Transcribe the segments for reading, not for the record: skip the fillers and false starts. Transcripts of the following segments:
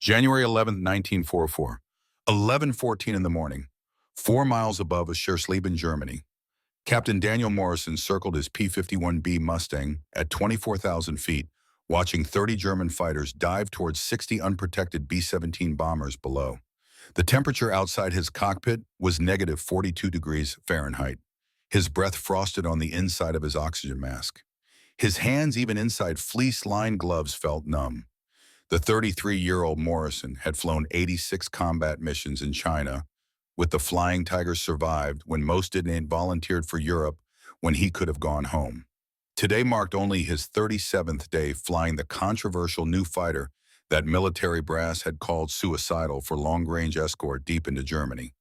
January 11th, 1944, 11:14 in the morning, 4 miles above Aschersleben, Germany. Captain Daniel Morrison circled his P-51B Mustang at 24,000 feet, watching 30 German fighters dive towards 60 unprotected B-17 bombers below. The temperature outside his cockpit was negative 42 degrees Fahrenheit. His breath frosted on the inside of his oxygen mask. His hands, even inside fleece-lined gloves, felt numb. The 33-year-old Morrison had flown 86 combat missions in China, with the Flying Tigers survived when most didn't, volunteered for Europe when he could have gone home. Today marked only his 37th day flying the controversial new fighter that military brass had called Suicidal for long-range escort deep into Germany.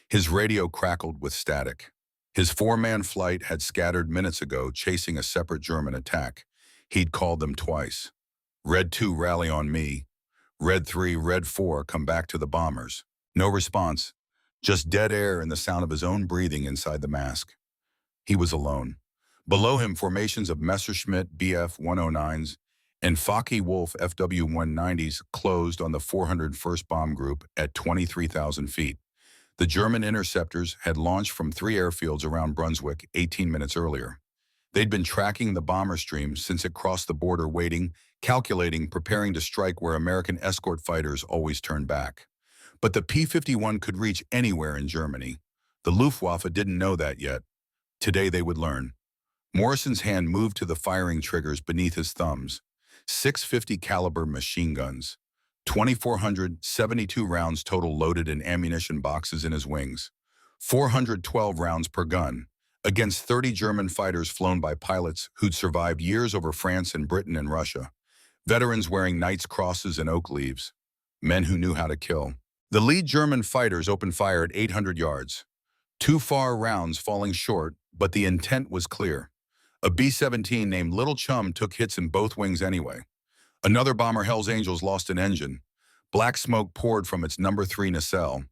His radio crackled with static. His four-man flight had scattered minutes ago, chasing a separate German attack. He'd called them twice. Red 2, rally on me. Red 3, Red 4, come back to the bombers. No response, just dead air and the sound of his own breathing inside the mask. He was alone. Below him, formations of Messerschmitt Bf-109s and Focke-Wulf FW-190s closed on the 401st Bomb Group at 23,000 feet. The German interceptors had launched from 3 airfields around Brunswick 18 minutes earlier. They'd been tracking the bomber stream since it crossed the border, waiting, calculating, preparing to strike where American escort fighters always turned back. But the P-51 could reach anywhere in Germany. The Luftwaffe didn't know that yet. Today they would learn. Morrison's hand moved to the firing triggers beneath his thumbs. 650 caliber machine guns. 2,472 rounds total loaded in ammunition boxes in his wings. 412 rounds per gun, against 30 German fighters flown by pilots who'd survived years over France and Britain and Russia. Veterans wearing Knight's crosses and oak leaves. Men who knew how to kill. The lead German fighters opened fire at 800 yards. 2 far rounds falling short, but the intent was clear. A B-17 named Little Chum took hits in both wings anyway. Another bomber, Hell's Angels, lost an engine. Black smoke poured from its number 3 nacelle.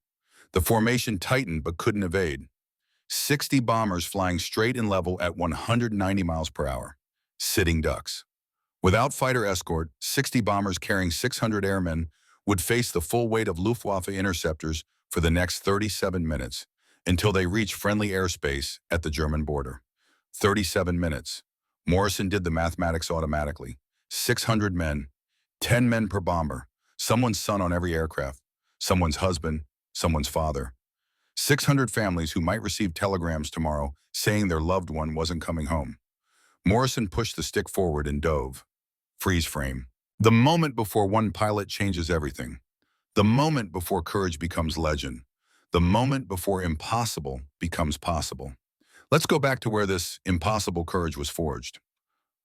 The formation tightened but couldn't evade. 60 bombers flying straight and level at 190 miles per hour. Sitting ducks. Without fighter escort, 60 bombers carrying 600 airmen would face the full weight of Luftwaffe interceptors for the next 37 minutes until they reached friendly airspace at the German border. 37 minutes. Morrison did the mathematics automatically. 600 men, 10 men per bomber, someone's son on every aircraft, someone's husband, someone's father. 600 families who might receive telegrams tomorrow saying their loved one wasn't coming home. Morrison pushed the stick forward and dove. Freeze frame. The moment before one pilot changes everything. The moment before courage becomes legend. The moment before impossible becomes possible. Let's go back to where this impossible courage was forged.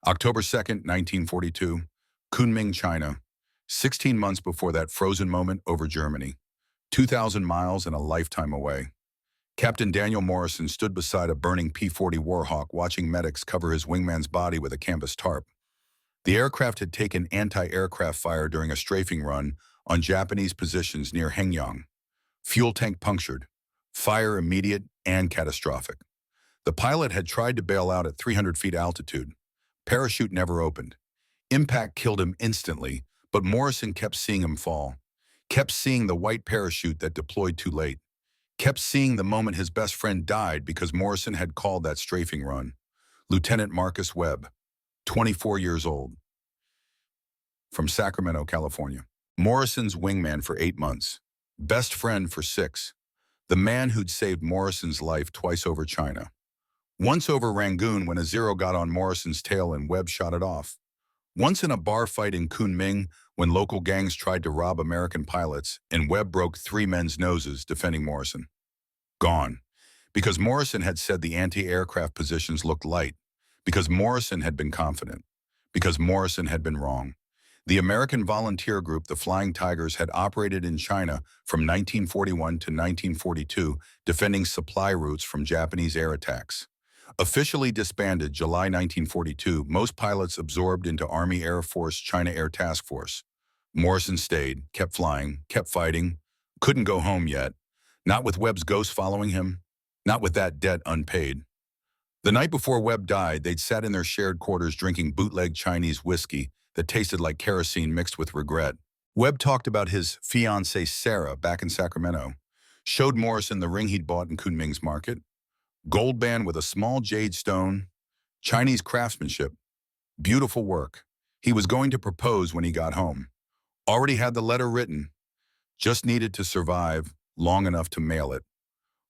October 2nd, 1942, Kunming, China. 16 months before that frozen moment over Germany. 2,000 miles and a lifetime away. Captain Daniel Morrison stood beside a burning P-40 Warhawk, watching medics cover his wingman's body with a canvas tarp. The aircraft had taken anti-aircraft fire during a strafing run on Japanese positions near Hengyang. Fuel tank punctured. Fire immediate and catastrophic. The pilot had tried to bail out at 300 feet altitude. Parachute never opened. Impact killed him instantly, but Morrison kept seeing him fall. Kept seeing the white parachute that deployed too late. Kept seeing the moment his best friend died because Morrison had called that strafing run. Lieutenant Marcus Webb, 24 years old. From Sacramento, California. Morrison's wingman for 8 months. Best friend for 6. The man who'd saved Morrison's life twice over China. Once over Rangoon when a Zero got on Morrison's tail and Webb shot it off. Once in a bar fight in Kunming when local gangs tried to rob American pilots and Webb broke 3 men's noses defending Morrison. Gone. Because Morrison had said the anti-aircraft positions looked light. Because Morrison had been confident. Because Morrison had been wrong. The American volunteer group, the Flying Tigers, had operated in China from 1941 to 1942, defending supply routes from Japanese air attacks. Officially disbanded July 1942, most pilots absorbed into Army Air Force China Air Task Force. Morrison stayed, kept flying, kept fighting, couldn't go home yet. Not with Webb's ghost following him, not with that debt unpaid. The night before Webb died, they'd sat in their shared quarters drinking bootleg Chinese whiskey that tasted like kerosene mixed with regret. Webb talked about his fiancée Sarah back in Sacramento, showed Morrison the ring he'd bought in Kunming's market, gold band with a small jade stone, Chinese craftsmanship, beautiful work. He was going to propose when he got home. Already had the letter written, just needed to survive long enough to mail it.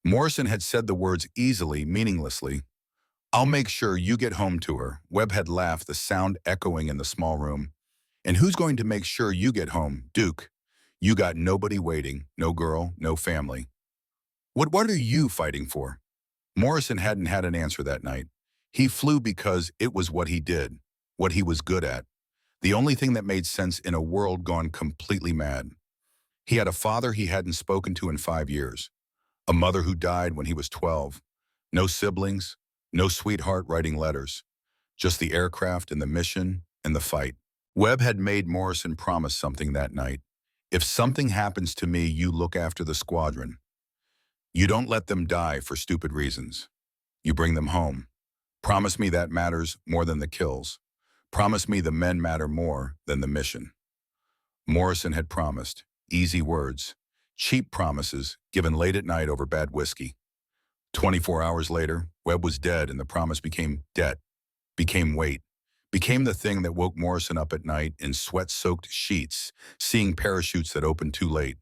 Morrison had said the words easily, meaninglessly. "I'll make sure you get home to her." Webb had laughed, the sound echoing in the small room. "And who's going to make sure you get home, Duke? You got nobody waiting, no girl, no family. What are you fighting for?" Morrison hadn't had an answer that night. He flew because it was what he did, what he was good at, the only thing that made sense in a world gone completely mad. He had a father he hadn't spoken to in 5 years, a mother who died when he was 12, no siblings, no sweetheart writing letters, just the aircraft and the mission and the fight. Webb had made Morrison promise something that night. "If something happens to me, you look after the squadron. You don't let them die for stupid reasons. You bring them home. Promise me that matters more than the kills. Promise me the men matter more than the mission." Morrison had promised. Easy words. Cheap promises given late at night over bad whiskey. 24 hours later, Webb was dead and the promise became debt, became weight, became the thing that woke Morrison up at night in sweat-soaked sheets, seeing parachutes that opened too late.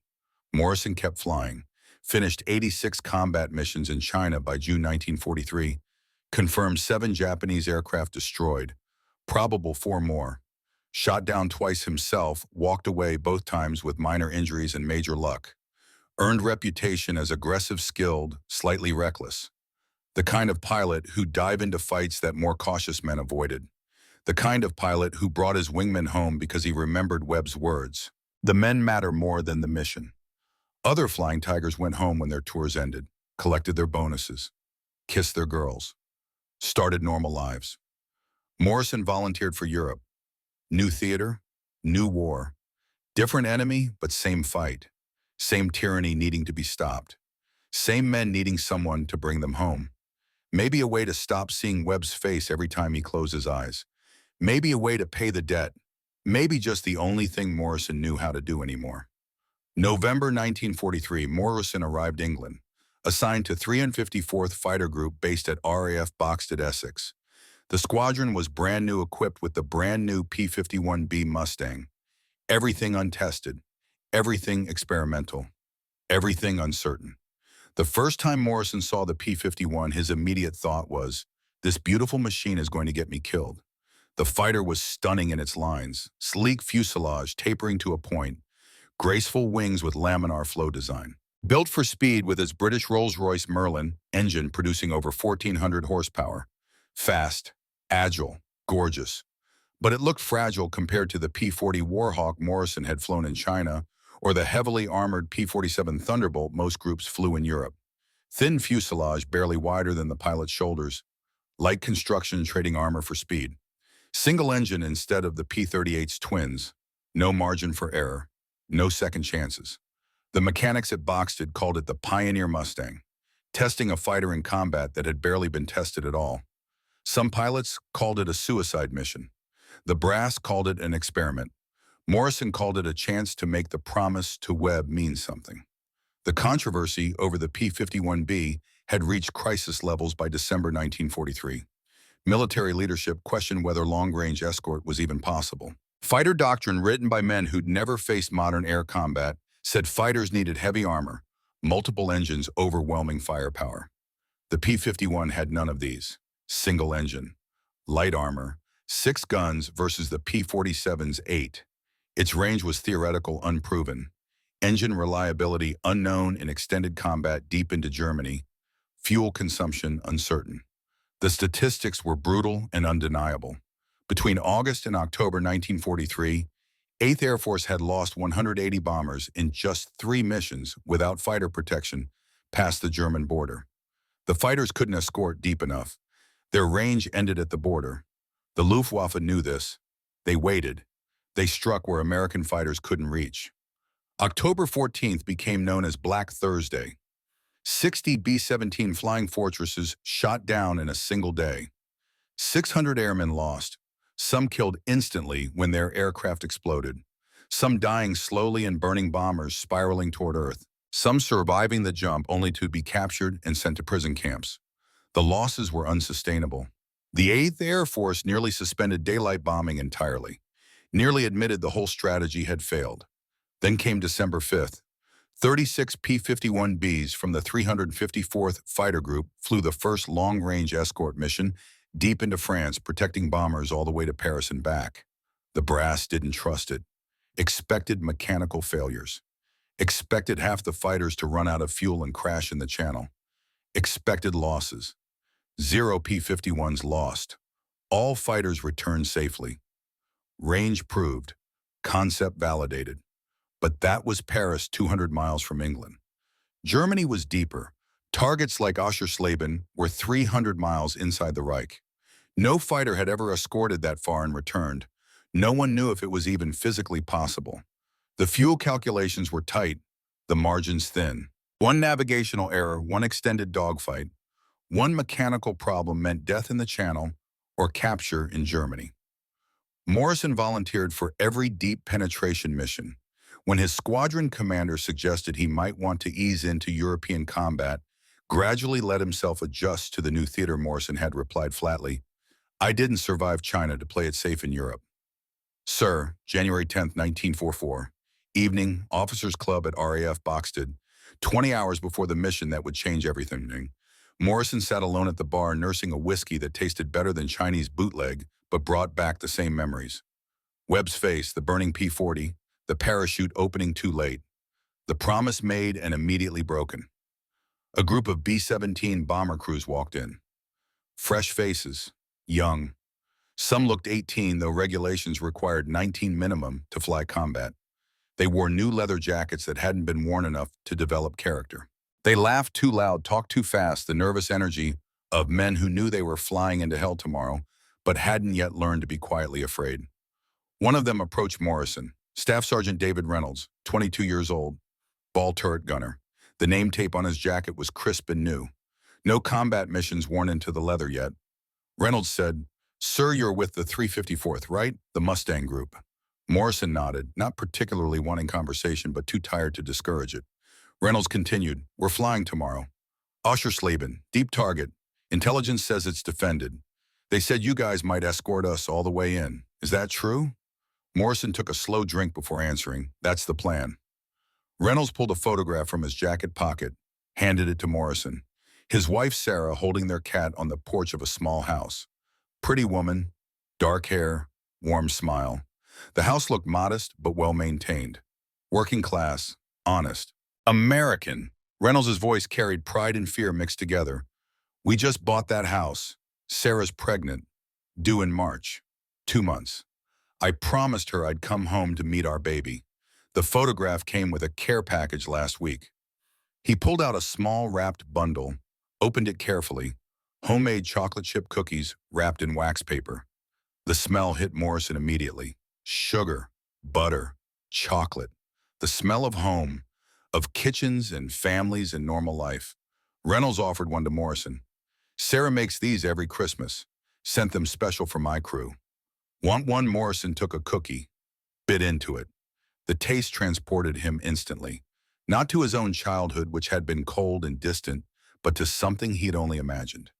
Morrison kept flying, finished 86 combat missions in China by June 1943, confirmed 7 Japanese aircraft destroyed, probable 4 more, shot down twice himself, walked away both times with minor injuries and major luck, earned reputation as aggressive, skilled, slightly reckless, the kind of pilot who'd dive into fights that more cautious men avoided, the kind of pilot who brought his wingmen home because he remembered Webb's words. The men matter more than the mission. Other Flying Tigers went home when their tours ended, collected their bonuses, kissed their girls, started normal lives. Morrison volunteered for Europe. New theater, new war. Different enemy, but same fight. Same tyranny needing to be stopped. Same men needing someone to bring them home. Maybe a way to stop seeing Webb's face every time he closed his eyes. Maybe a way to pay the debt. Maybe just the only thing Morrison knew how to do anymore. November 1943, Morrison arrived England, assigned to 354th Fighter Group based at RAF Boxted, Essex. The squadron was brand new, equipped with the brand new P-51B Mustang. Everything untested, everything experimental, everything uncertain. The first time Morrison saw the P-51, his immediate thought was, "This beautiful machine is going to get me killed." The fighter was stunning in its lines, sleek fuselage tapering to a point, graceful wings with laminar flow design. Built for speed with its British Rolls-Royce Merlin engine producing over 1,400 horsepower. Fast, agile, gorgeous. But it looked fragile compared to the P-40 Warhawk Morrison had flown in China or the heavily armored P-47 Thunderbolt most groups flew in Europe. Thin fuselage barely wider than the pilot's shoulders. Light construction trading armor for speed. Single engine instead of the P-38's twins. No margin for error. No second chances. The mechanics at Boxted called it the Pioneer Mustang, testing a fighter in combat that had barely been tested at all. Some pilots called it a suicide mission. The brass called it an experiment. Morrison called it a chance to make the promise to Webb mean something. The controversy over the P-51B had reached crisis levels by December 1943. Military leadership questioned whether long-range escort was even possible. Fighter doctrine written by men who'd never faced modern air combat said fighters needed heavy armor, multiple engines, overwhelming firepower. The P-51 had none of these. Single engine, light armor, 6 guns versus the P-47's 8. Its range was theoretical, unproven. Engine reliability unknown in extended combat deep into Germany. Fuel consumption uncertain. The statistics were brutal and undeniable. Between August and October 1943, 8th Air Force had lost 180 bombers in just 3 missions without fighter protection past the German border. The fighters couldn't escort deep enough. Their range ended at the border. The Luftwaffe knew this. They waited. They struck where American fighters couldn't reach. October 14th became known as Black Thursday. 60 B-17 Flying Fortresses shot down in a single day. 600 airmen lost. Some killed instantly when their aircraft exploded. some dying slowly and burning bombers spiraling toward Earth, some surviving the jump only to be captured and sent to prison camps. The losses were unsustainable. The 8th Air Force nearly suspended daylight bombing entirely, nearly admitted the whole strategy had failed. Then came December 5th. 36 P-51Bs from the 354th Fighter Group flew the first long-range escort mission deep into France, protecting bombers all the way to Paris and back. The brass didn't trust it. Expected mechanical failures. Expected half the fighters to run out of fuel and crash in the channel. Expected losses. 0 P-51s lost. All fighters returned safely. Range proved. Concept validated. But that was Paris, 200 miles from England. Germany was deeper. Targets like Aschersleben were 300 miles inside the Reich. No fighter had ever escorted that far and returned. No one knew if it was even physically possible. The fuel calculations were tight, the margins thin. One navigational error, one extended dogfight, one mechanical problem meant death in the Channel or capture in Germany. Morrison volunteered for every deep penetration mission. When his squadron commander suggested he might want to ease into European combat, gradually let himself adjust to the new theater, Morrison had replied flatly, "I didn't survive China to play it safe in Europe." Sir, January 10, 1944. Evening, Officers Club at RAF Boxted. 20 hours before the mission that would change everything. Morrison sat alone at the bar nursing a whiskey that tasted better than Chinese bootleg, but brought back the same memories. Webb's face, the burning P-40, the parachute opening too late. The promise made and immediately broken. A group of B-17 bomber crews walked in. Fresh faces, young. Some looked 18, though regulations required 19 minimum to fly combat. They wore new leather jackets that hadn't been worn enough to develop character. They laughed too loud, talked too fast, the nervous energy of men who knew they were flying into hell tomorrow, but hadn't yet learned to be quietly afraid. One of them approached Morrison, Staff Sergeant David Reynolds, 22 years old, ball turret gunner. The name tape on his jacket was crisp and new. No combat missions worn into the leather yet. Reynolds said, "Sir, you're with the 354th, right? The Mustang Group." Morrison nodded, not particularly wanting conversation, but too tired to discourage it. Reynolds continued, "We're flying tomorrow. Aschersleben, deep target. Intelligence says it's defended. They said you guys might escort us all the way in. Is that true?" Morrison took a slow drink before answering, "That's the plan." Reynolds pulled a photograph from his jacket pocket, handed it to Morrison. His wife Sarah holding their cat on the porch of a small house. Pretty woman, dark hair, warm smile. The house looked modest but well-maintained. Working class, honest. American. Reynolds' voice carried pride and fear mixed together. "We just bought that house. Sarah's pregnant. Due in March. 2 months. I promised her I'd come home to meet our baby. The photograph came with a care package last week." He pulled out a small wrapped bundle, opened it carefully. Homemade chocolate chip cookies wrapped in wax paper. The smell hit Morrison immediately. Sugar, butter, chocolate. The smell of home, of kitchens and families and normal life. Reynolds offered one to Morrison. "Sarah makes these every Christmas. Sent them special for my crew." Want one? Morrison took a cookie, bit into it. The taste transported him instantly, not to his own childhood, which had been cold and distant, but to something he'd only imagined.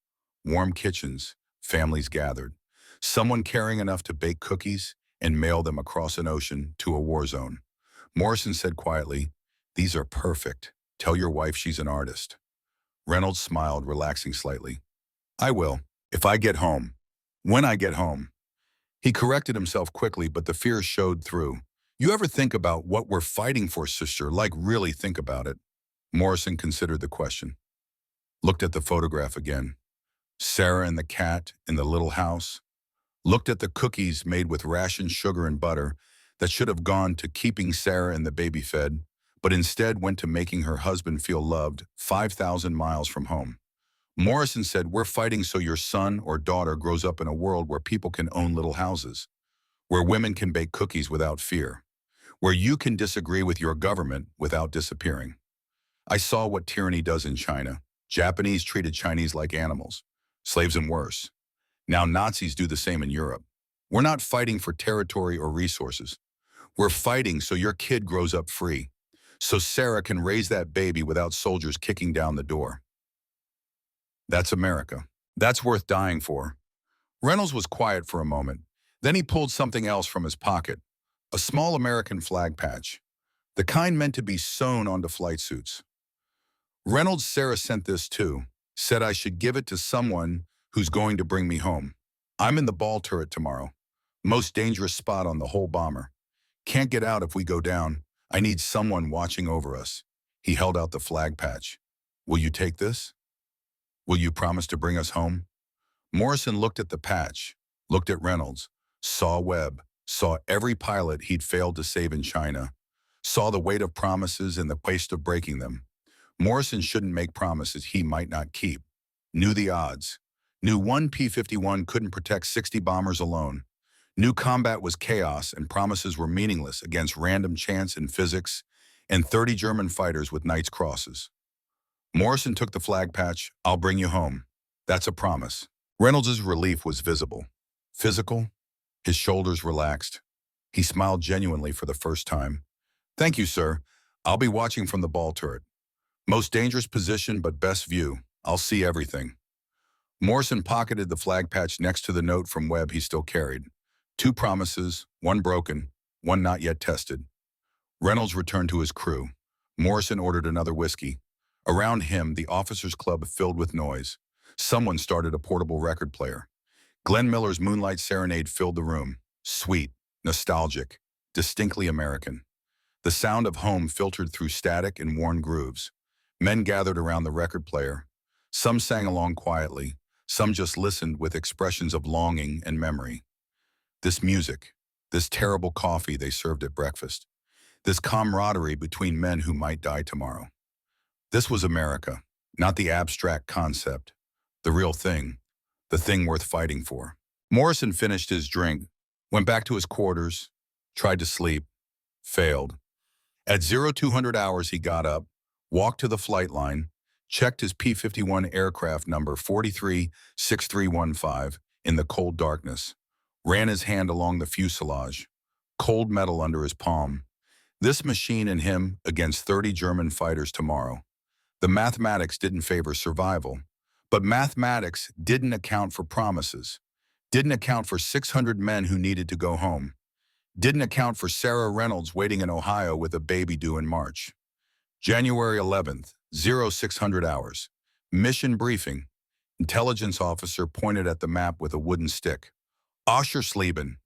Warm kitchens, families gathered, someone caring enough to bake cookies and mail them across an ocean to a war zone. Morrison said quietly, "These are perfect. Tell your wife she's an artist." Reynolds smiled, relaxing slightly. "I will, if I get home. When I get home." He corrected himself quickly, but the fear showed through. "You ever think about what we're fighting for, sister? Like, really think about it?" Morrison considered the question. Looked at the photograph again. Sarah and the cat in the little house. Looked at the cookies made with rationed sugar and butter that should have gone to keeping Sarah and the baby fed, but instead went to making her husband feel loved 5,000 miles from home. Morrison said, "We're fighting so your son or daughter grows up in a world where people can own little houses, where women can bake cookies without fear, where you can disagree with your government without disappearing." I saw what tyranny does in China. Japanese treated Chinese like animals, slaves and worse. Now Nazis do the same in Europe. We're not fighting for territory or resources. We're fighting so your kid grows up free, so Sarah can raise that baby without soldiers kicking down the door. That's America. That's worth dying for. Reynolds was quiet for a moment. Then he pulled something else from his pocket, a small American flag patch, the kind meant to be sewn onto flight suits. Reynolds' Sarah sent this too, said I should give it to someone who's going to bring me home. I'm in the ball turret tomorrow. Most dangerous spot on the whole bomber. Can't get out if we go down. I need someone watching over us. He held out the flag patch. Will you take this? Will you promise to bring us home? Morrison looked at the patch, looked at Reynolds, saw Webb, saw every pilot he'd failed to save in China, saw the weight of promises and the waste of breaking them. Morrison shouldn't make promises he might not keep. Knew the odds. Knew one P-51 couldn't protect 60 bombers alone. Knew combat was chaos and promises were meaningless against random chance in physics and 30 German fighters with Knight's crosses. Morrison took the flag patch. I'll bring you home. That's a promise. Reynolds' relief was visible. Physical. His shoulders relaxed. He smiled genuinely for the first time. Thank you, sir. I'll be watching from the ball turret. Most dangerous position, but best view. I'll see everything. Morrison pocketed the flag patch next to the note from Webb he still carried. 2 promises, 1 broken, 1 not yet tested. Reynolds returned to his crew. Morrison ordered another whiskey. Around him, the officers' club filled with noise. Someone started a portable record player. Glenn Miller's Moonlight Serenade filled the room. Sweet, nostalgic, distinctly American. The sound of home filtered through static and worn grooves. Men gathered around the record player. Some sang along quietly. Some just listened with expressions of longing and memory. This music, this terrible coffee they served at breakfast, this camaraderie between men who might die tomorrow. This was America, not the abstract concept, the real thing, the thing worth fighting for. Morrison finished his drink, went back to his quarters, tried to sleep, failed. At 0200 hours he got up, walked to the flight line, checked his P-51 aircraft number 436315 in the cold darkness, ran his hand along the fuselage, cold metal under his palm. This machine and him against 30 German fighters tomorrow. The mathematics didn't favor survival, but mathematics didn't account for promises, didn't account for 600 men who needed to go home, didn't account for Sarah Reynolds waiting in Ohio with a baby due in March. January 11th, 0600 hours. Mission briefing. Intelligence officer pointed at the map with a wooden stick. Oschersleben,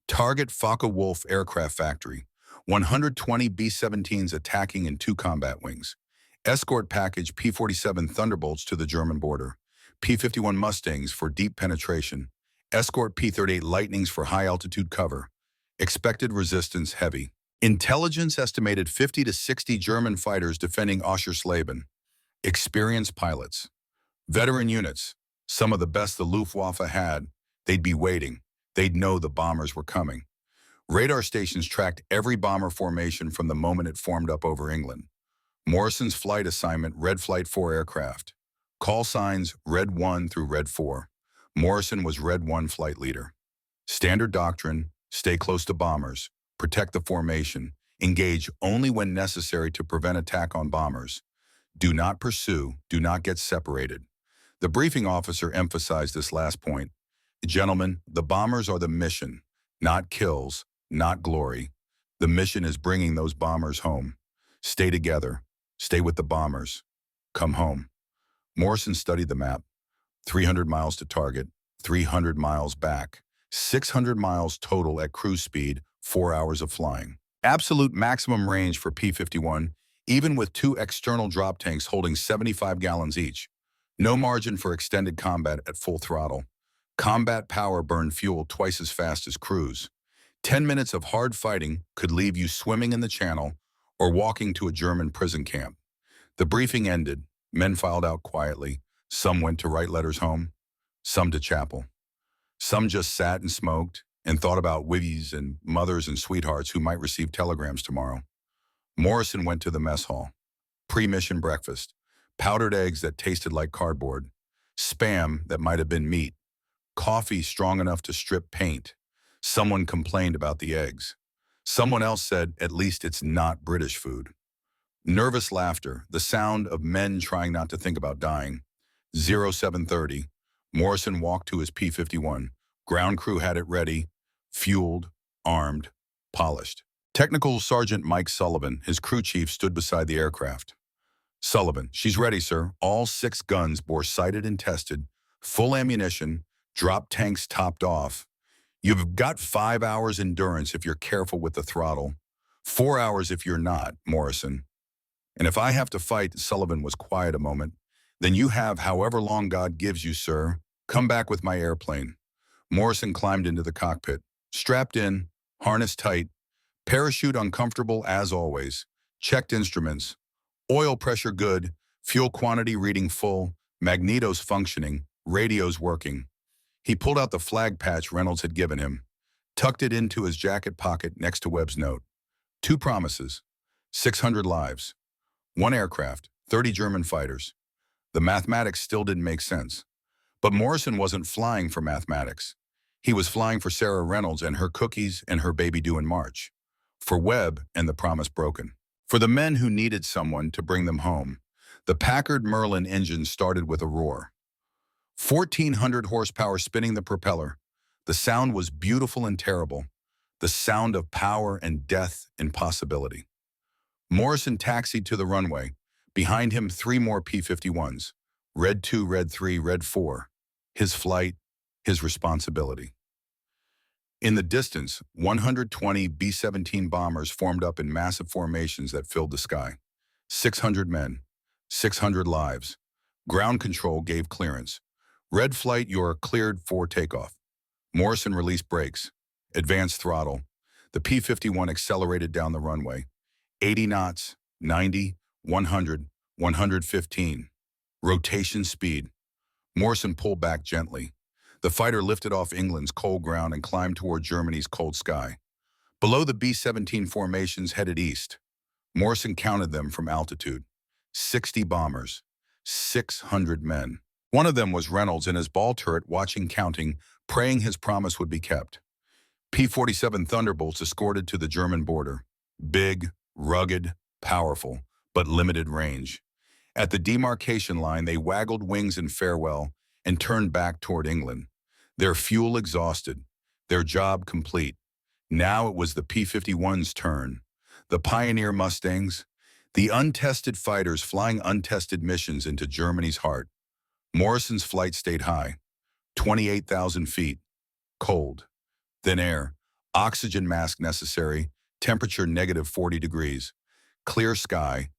target Focke-Wulf aircraft factory. 120 B-17s attacking in 2 combat wings. Escort package P-47 Thunderbolts to the German border. P-51 Mustangs for deep penetration. Escort P-38 Lightnings for high-altitude cover. Expected resistance heavy. Intelligence estimated 50 to 60 German fighters defending Oschersleben. Experienced pilots. Veteran units. Some of the best the Luftwaffe had. They'd be waiting. They'd know the bombers were coming. Radar stations tracked every bomber formation from the moment it formed up over England. Morrison's flight assignment, Red Flight 4 aircraft. Call signs, Red 1 through Red 4. Morrison was Red 1 flight leader. Standard doctrine, stay close to bombers, protect the formation, engage only when necessary to prevent attack on bombers. Do not pursue, do not get separated. The briefing officer emphasized this last point. Gentlemen, the bombers are the mission, not kills, not glory. The mission is bringing those bombers home. Stay together. Stay with the bombers. Come home. Morrison studied the map. 300 miles to target, 300 miles back, 600 miles total at cruise speed, 4 hours of flying. Absolute maximum range for P-51, even with 2 external drop tanks holding 75 gallons each. No margin for extended combat at full throttle. Combat power burned fuel twice as fast as cruise. 10 minutes of hard fighting could leave you swimming in the channel or walking to a German prison camp. The briefing ended. Men filed out quietly. Some went to write letters home, some to chapel. Some just sat and smoked and thought about wivvies and mothers and sweethearts who might receive telegrams tomorrow. Morrison went to the mess hall. Pre-mission breakfast. Powdered eggs that tasted like cardboard. Spam that might have been meat. Coffee strong enough to strip paint. Someone complained about the eggs. Someone else said, at least it's not British food. Nervous laughter, the sound of men trying not to think about dying. 0730. Morrison walked to his P-51. Ground crew had it ready, fueled, armed, polished. Technical Sergeant Mike Sullivan, his crew chief, stood beside the aircraft. Sullivan, she's ready, sir. All 6 guns bore sighted and tested, full ammunition, drop tanks topped off. You've got 5 hours endurance if you're careful with the throttle. 4 hours if you're not, Morrison. And if I have to fight, Sullivan was quiet a moment, then you have however long God gives you, sir. Come back with my airplane. Morrison climbed into the cockpit. Strapped in, harness tight, parachute uncomfortable as always. Checked instruments. Oil pressure good, fuel quantity reading full, magnetos functioning, radios working. He pulled out the flag patch Reynolds had given him, tucked it into his jacket pocket next to Webb's note. 2 promises, 600 lives. 1 aircraft, 30 German fighters. The mathematics still didn't make sense. But Morrison wasn't flying for mathematics. He was flying for Sarah Reynolds and her cookies and her baby due in March. For Webb and the promise broken. For the men who needed someone to bring them home. The Packard Merlin engine started with a roar. 1,400 horsepower spinning the propeller. The sound was beautiful and terrible. The sound of power and death and possibility. Morrison taxied to the runway. Behind him, 3 more P-51s. Red 2, Red 3, Red 4. His flight, his responsibility. In the distance, 120 B-17 bombers formed up in massive formations that filled the sky. 600 men, 600 lives. Ground control gave clearance. Red flight, you're cleared for takeoff. Morrison released brakes. Advanced throttle. The P-51 accelerated down the runway. 80 knots, 90, 100, 115. Rotation speed. Morrison pulled back gently. The fighter lifted off England's cold ground and climbed toward Germany's cold sky. Below, the B-17 formations headed east. Morrison counted them from altitude. 60 bombers. 600 men. One of them was Reynolds in his ball turret watching, counting, praying his promise would be kept. P-47 Thunderbolts escorted to the German border. Big, rugged, powerful, but limited range. At the demarcation line, they waggled wings in farewell and turned back toward England. Their fuel exhausted, their job complete. Now it was the P-51's turn. The pioneer Mustangs, the untested fighters flying untested missions into Germany's heart. Morrison's flight stayed high, 28,000 feet, cold. Thin air, oxygen mask necessary, temperature negative 40 degrees. Clear sky,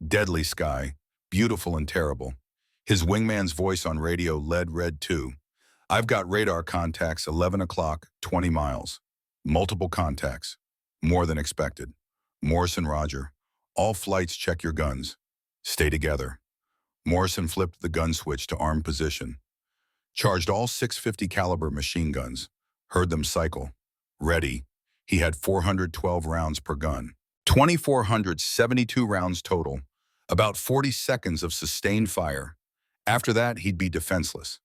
deadly sky, beautiful and terrible. His wingman's voice on radio led Red 2. I've got radar contacts 11 o'clock, 20 miles. Multiple contacts. More than expected. Morrison, roger. All flights check your guns. Stay together. Morrison flipped the gun switch to armed position. Charged all 650 caliber machine guns. Heard them cycle. Ready. He had 412 rounds per gun. 2,472 rounds total. About 40 seconds of sustained fire. After that, he'd be defenseless.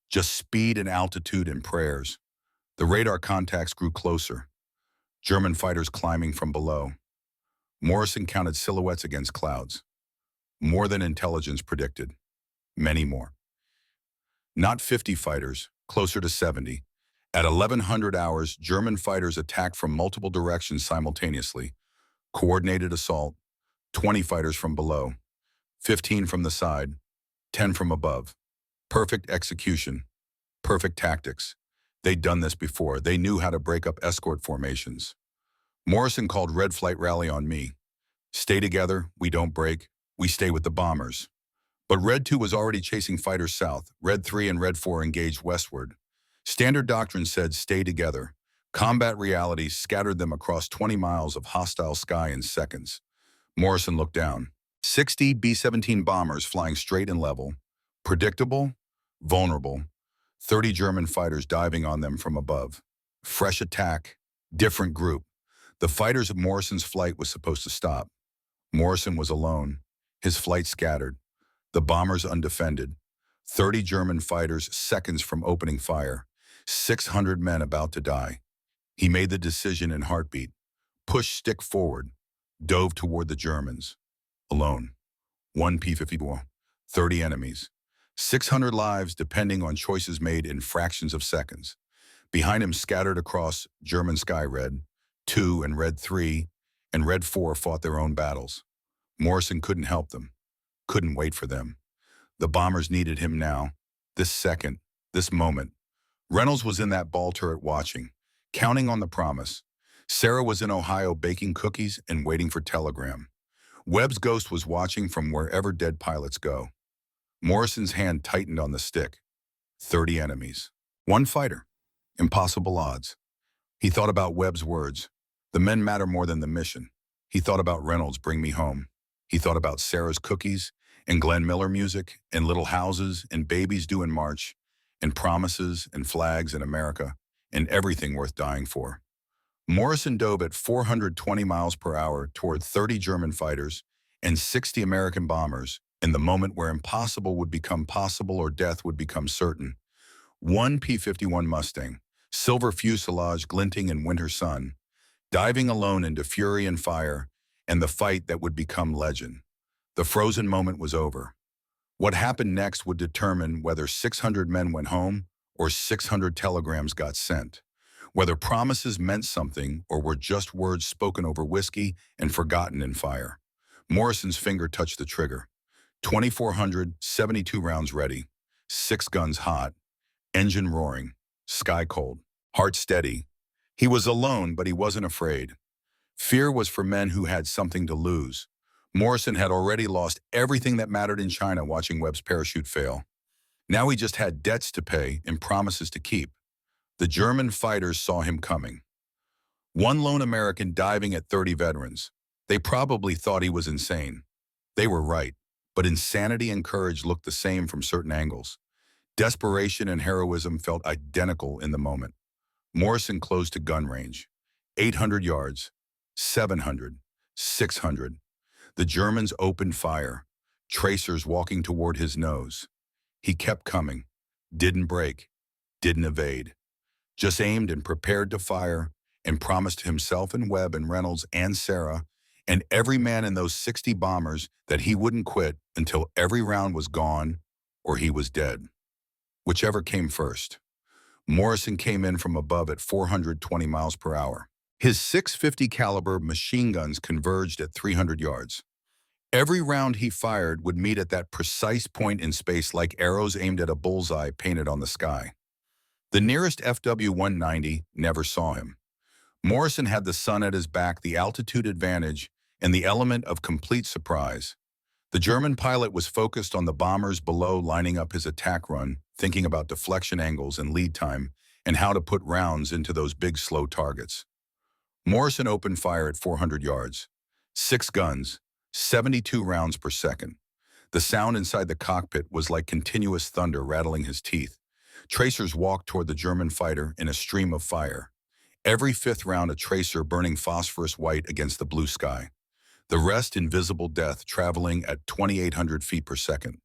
Just speed and altitude and prayers. The radar contacts grew closer. German fighters climbing from below. Morrison counted silhouettes against clouds. More than intelligence predicted. Many more. Not 50 fighters, closer to 70. At 1100 hours, German fighters attacked from multiple directions simultaneously. Coordinated assault. 20 fighters from below. 15 from the side. 10 from above. Perfect execution. Perfect tactics. They'd done this before. They knew how to break up escort formations. Morrison called Red Flight rally on me. Stay together, we don't break, we stay with the bombers. But Red 2 was already chasing fighters south. Red 3 and Red 4 engaged westward. Standard doctrine said stay together. Combat reality scattered them across 20 miles of hostile sky in seconds. Morrison looked down. 60 B-17 bombers flying straight and level. Predictable, vulnerable. 30 German fighters diving on them from above. Fresh attack, different group. The fighters of Morrison's flight was supposed to stop. Morrison was alone. His flight scattered. The bombers undefended. 30 German fighters seconds from opening fire. 600 men about to die. He made the decision in heartbeat. pushed stick forward, dove toward the Germans. Alone. One P-54, 30 enemies. 600 lives depending on choices made in fractions of seconds. Behind him, scattered across German sky, Red 2 and Red 3 and Red 4 fought their own battles. Morrison couldn't help them, couldn't wait for them. The bombers needed him now, this second, this moment. Reynolds was in that ball turret watching, counting on the promise. Sarah was in Ohio baking cookies and waiting for telegram. Webb's ghost was watching from wherever dead pilots go. Morrison's hand tightened on the stick. 30 enemies. One fighter. Impossible odds. He thought about Webb's words. The men matter more than the mission. He thought about Reynolds' Bring Me Home. He thought about Sarah's cookies and Glenn Miller music and little houses and babies due in March and promises and flags in America and everything worth dying for. Morrison dove at 420 miles per hour toward 30 German fighters and 60 American bombers in the moment where impossible would become possible or death would become certain. One P-51 Mustang, silver fuselage glinting in winter sun, diving alone into fury and fire, and the fight that would become legend. The frozen moment was over. What happened next would determine whether 600 men went home or 600 telegrams got sent, whether promises meant something or were just words spoken over whiskey and forgotten in fire. Morrison's finger touched the trigger. 2,472 rounds ready, 6 guns hot, engine roaring, sky cold, heart steady. He was alone, but he wasn't afraid. Fear was for men who had something to lose. Morrison had already lost everything that mattered in China watching Webb's parachute fail. Now he just had debts to pay and promises to keep. The German fighters saw him coming. One lone American diving at 30 veterans. They probably thought he was insane. They were right, but insanity and courage looked the same from certain angles. Desperation and heroism felt identical in the moment. Morrison closed to gun range. 800 yards, 700, 600. The Germans opened fire, tracers walking toward his nose. He kept coming, didn't break, didn't evade. Just aimed and prepared to fire and promised himself and Webb and Reynolds and Sarah and every man in those 60 bombers that he wouldn't quit until every round was gone or he was dead. Whichever came first. Morrison came in from above at 420 miles per hour. His .650 caliber machine guns converged at 300 yards. Every round he fired would meet at that precise point in space like arrows aimed at a bullseye painted on the sky. The nearest FW-190 never saw him. Morrison had the sun at his back, the altitude advantage, and the element of complete surprise. The German pilot was focused on the bombers below, lining up his attack run, thinking about deflection angles and lead time, and how to put rounds into those big, slow targets. Morrison opened fire at 400 yards. 6 guns, 72 rounds per second. The sound inside the cockpit was like continuous thunder rattling his teeth. Tracers walked toward the German fighter in a stream of fire. Every 5th round a tracer burning phosphorus white against the blue sky. The rest invisible death traveling at 2,800 feet per second.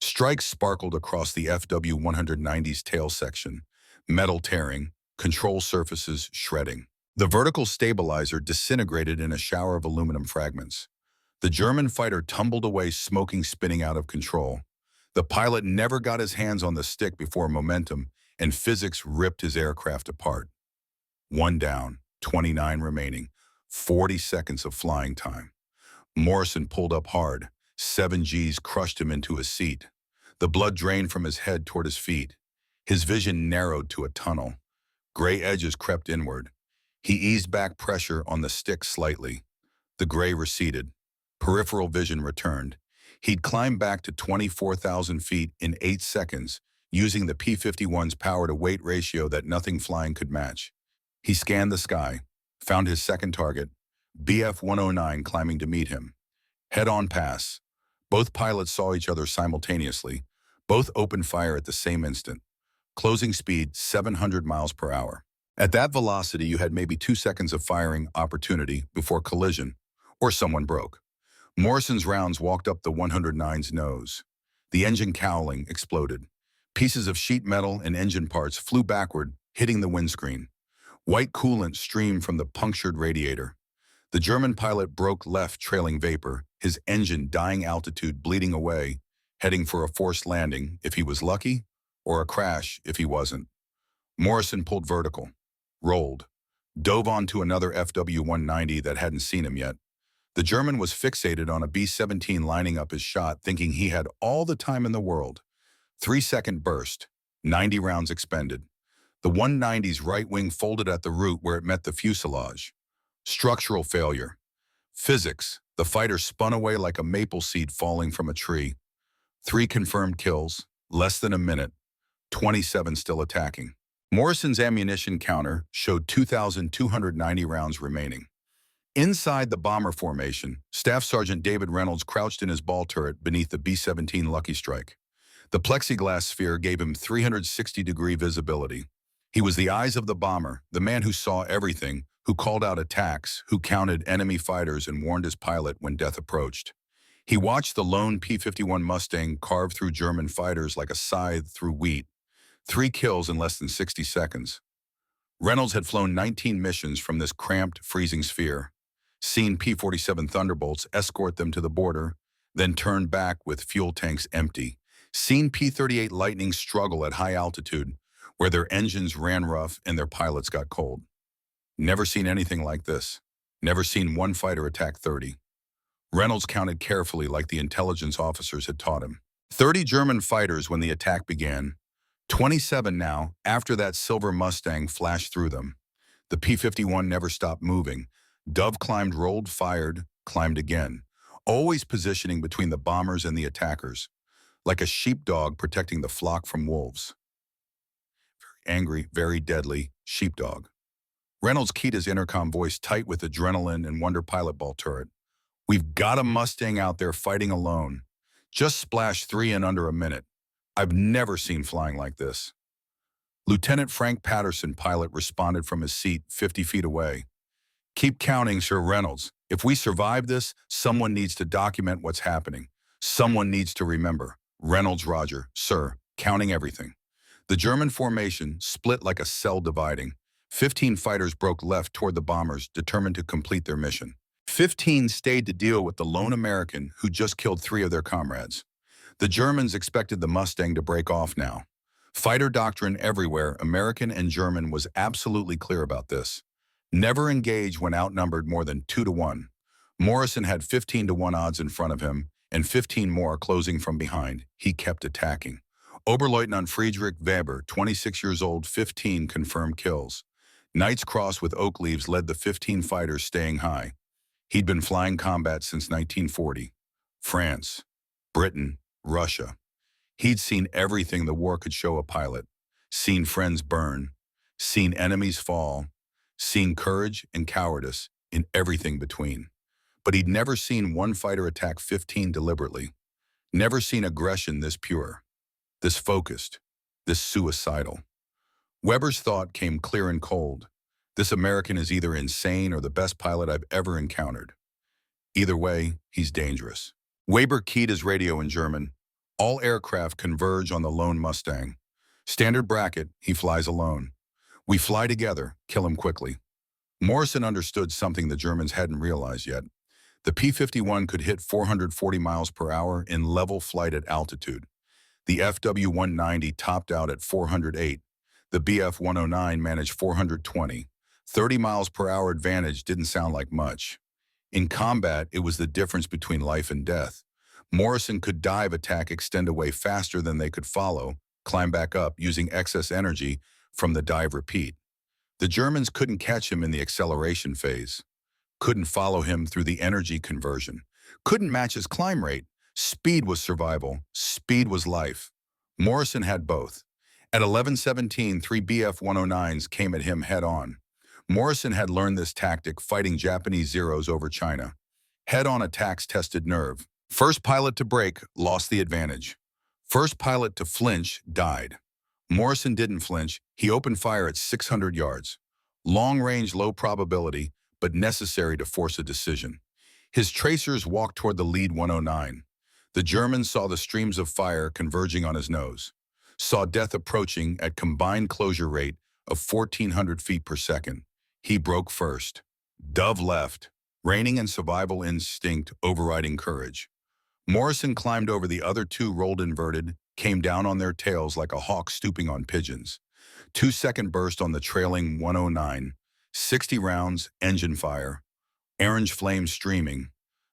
Strikes sparkled across the FW-190's tail section, metal tearing, control surfaces shredding. The vertical stabilizer disintegrated in a shower of aluminum fragments. The German fighter tumbled away, smoking, spinning out of control. The pilot never got his hands on the stick before momentum and physics ripped his aircraft apart. 1 down, 29 remaining, 40 seconds of flying time. Morrison pulled up hard. 7 Gs crushed him into his seat. The blood drained from his head toward his feet. His vision narrowed to a tunnel. Gray edges crept inward. He eased back pressure on the stick slightly. The gray receded. Peripheral vision returned. He'd climbed back to 24,000 feet in 8 seconds, using the P-51's power-to-weight ratio that nothing flying could match. He scanned the sky, found his second target, BF-109 climbing to meet him. Head-on pass. Both pilots saw each other simultaneously. Both opened fire at the same instant. Closing speed 700 miles per hour. At that velocity, you had maybe 2 seconds of firing opportunity before collision, or someone broke. Morrison's rounds walked up the 109's nose. The engine cowling exploded. Pieces of sheet metal and engine parts flew backward, hitting the windscreen. White coolant streamed from the punctured radiator. The German pilot broke left, trailing vapor, his engine dying, altitude bleeding away, heading for a forced landing if he was lucky, or a crash if he wasn't. Morrison pulled vertical, rolled, dove onto another FW-190 that hadn't seen him yet. The German was fixated on a B-17 lining up his shot, thinking he had all the time in the world. 3-second burst, 90 rounds expended. The 190's right wing folded at the root where it met the fuselage. Structural failure. Physics. The fighter spun away like a maple seed falling from a tree. 3 confirmed kills, less than a minute, 27 still attacking. Morrison's ammunition counter showed 2,290 rounds remaining. Inside the bomber formation, Staff Sergeant David Reynolds crouched in his ball turret beneath the B-17 Lucky Strike. The plexiglass sphere gave him 360-degree visibility. He was the eyes of the bomber, the man who saw everything, who called out attacks, who counted enemy fighters and warned his pilot when death approached. He watched the lone P-51 Mustang carve through German fighters like a scythe through wheat. 3 kills in less than 60 seconds. Reynolds had flown 19 missions from this cramped, freezing sphere, seen P-47 Thunderbolts escort them to the border, then turned back with fuel tanks empty, seen P-38 Lightning struggle at high altitude, where their engines ran rough and their pilots got cold. Never seen anything like this. Never seen one fighter attack 30. Reynolds counted carefully like the intelligence officers had taught him. 30 German fighters when the attack began. 27 now, after that silver Mustang flashed through them. The P-51 never stopped moving. Dove climbed, rolled, fired, climbed again, always positioning between the bombers and the attackers, like a sheepdog protecting the flock from wolves. Very angry, very deadly sheepdog. Reynolds keyed his intercom voice tight with adrenaline and wonder pilot ball turret. "We've got a Mustang out there fighting alone. Just splashed 3 in under a minute. I've never seen flying like this." Lieutenant Frank Patterson, pilot, responded from his seat 50 feet away. "Keep counting, Sir Reynolds. If we survive this, someone needs to document what's happening. Someone needs to remember." Reynolds, Roger, sir, counting everything. The German formation split like a cell dividing. 15 fighters broke left toward the bombers, determined to complete their mission. 15 stayed to deal with the lone American who just killed 3 of their comrades. The Germans expected the Mustang to break off now. Fighter doctrine everywhere, American and German, was absolutely clear about this. Never engage when outnumbered more than 2-1. Morrison had 15-1 odds in front of him, and 15 more closing from behind. He kept attacking. Oberleutnant Friedrich Weber, 26 years old, 15 confirmed kills. Knight's Cross with oak leaves led the 15 fighters staying high. He'd been flying combat since 1940. France, Britain, Russia. He'd seen everything the war could show a pilot. Seen friends burn, seen enemies fall, seen courage and cowardice in everything between. But he'd never seen one fighter attack 15 deliberately. Never seen aggression this pure, this focused, this suicidal. Weber's thought came clear and cold. This American is either insane or the best pilot I've ever encountered. Either way, he's dangerous. Weber keyed his radio in German. All aircraft converge on the lone Mustang. Standard bracket, he flies alone. We fly together, kill him quickly. Morrison understood something the Germans hadn't realized yet. The P-51 could hit 440 miles per hour in level flight at altitude. The FW-190 topped out at 408. The BF-109 managed 420. 30 miles per hour advantage didn't sound like much. In combat, it was the difference between life and death. Morrison could dive attack, extend away faster than they could follow, climb back up using excess energy from the dive repeat. The Germans couldn't catch him in the acceleration phase, couldn't follow him through the energy conversion, couldn't match his climb rate. Speed was survival, speed was life. Morrison had both. At 11:17, 3 BF-109s came at him head-on. Morrison had learned this tactic fighting Japanese Zeros over China. Head-on attacks tested nerve. First pilot to break lost the advantage. First pilot to flinch died. Morrison didn't flinch. He opened fire at 600 yards. Long range, low probability, but necessary to force a decision. His tracers walked toward the lead 109. The Germans saw the streams of fire converging on his nose, saw death approaching at combined closure rate of 1,400 feet per second. He broke first. Dove left. Reigning and survival instinct overriding courage. Morrison climbed over the other two, rolled inverted, came down on their tails like a hawk stooping on pigeons. 2-second burst on the trailing 109. 60 rounds, engine fire. Orange flames streaming.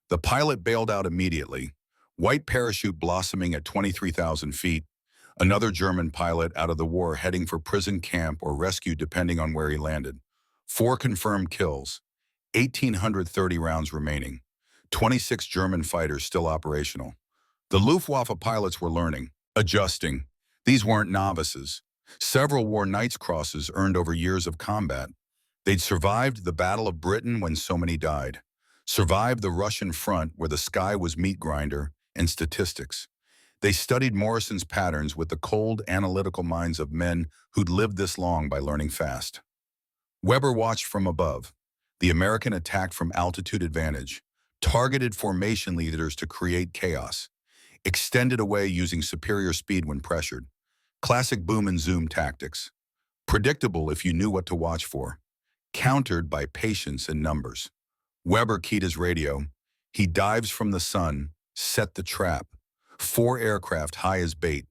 The pilot bailed out immediately. White parachute blossoming at 23,000 feet. Another German pilot out of the war heading for prison camp or rescue depending on where he landed. 4 confirmed kills. 1,830 rounds remaining. 26 German fighters still operational. The Luftwaffe pilots were learning, adjusting. These weren't novices. Several wore Knight's Crosses earned over years of combat. They'd survived the Battle of Britain when so many died. Survived the Russian front where the sky was meat grinder and statistics. They studied Morrison's patterns with the cold, analytical minds of men who'd lived this long by learning fast. Weber watched from above. The American attacked from altitude advantage, targeted formation leaders to create chaos, extended away using superior speed when pressured. Classic boom and zoom tactics. Predictable if you knew what to watch for. Countered by patience and numbers. Weber keyed his radio. He dives from the sun, set the trap. 4 aircraft high as bait.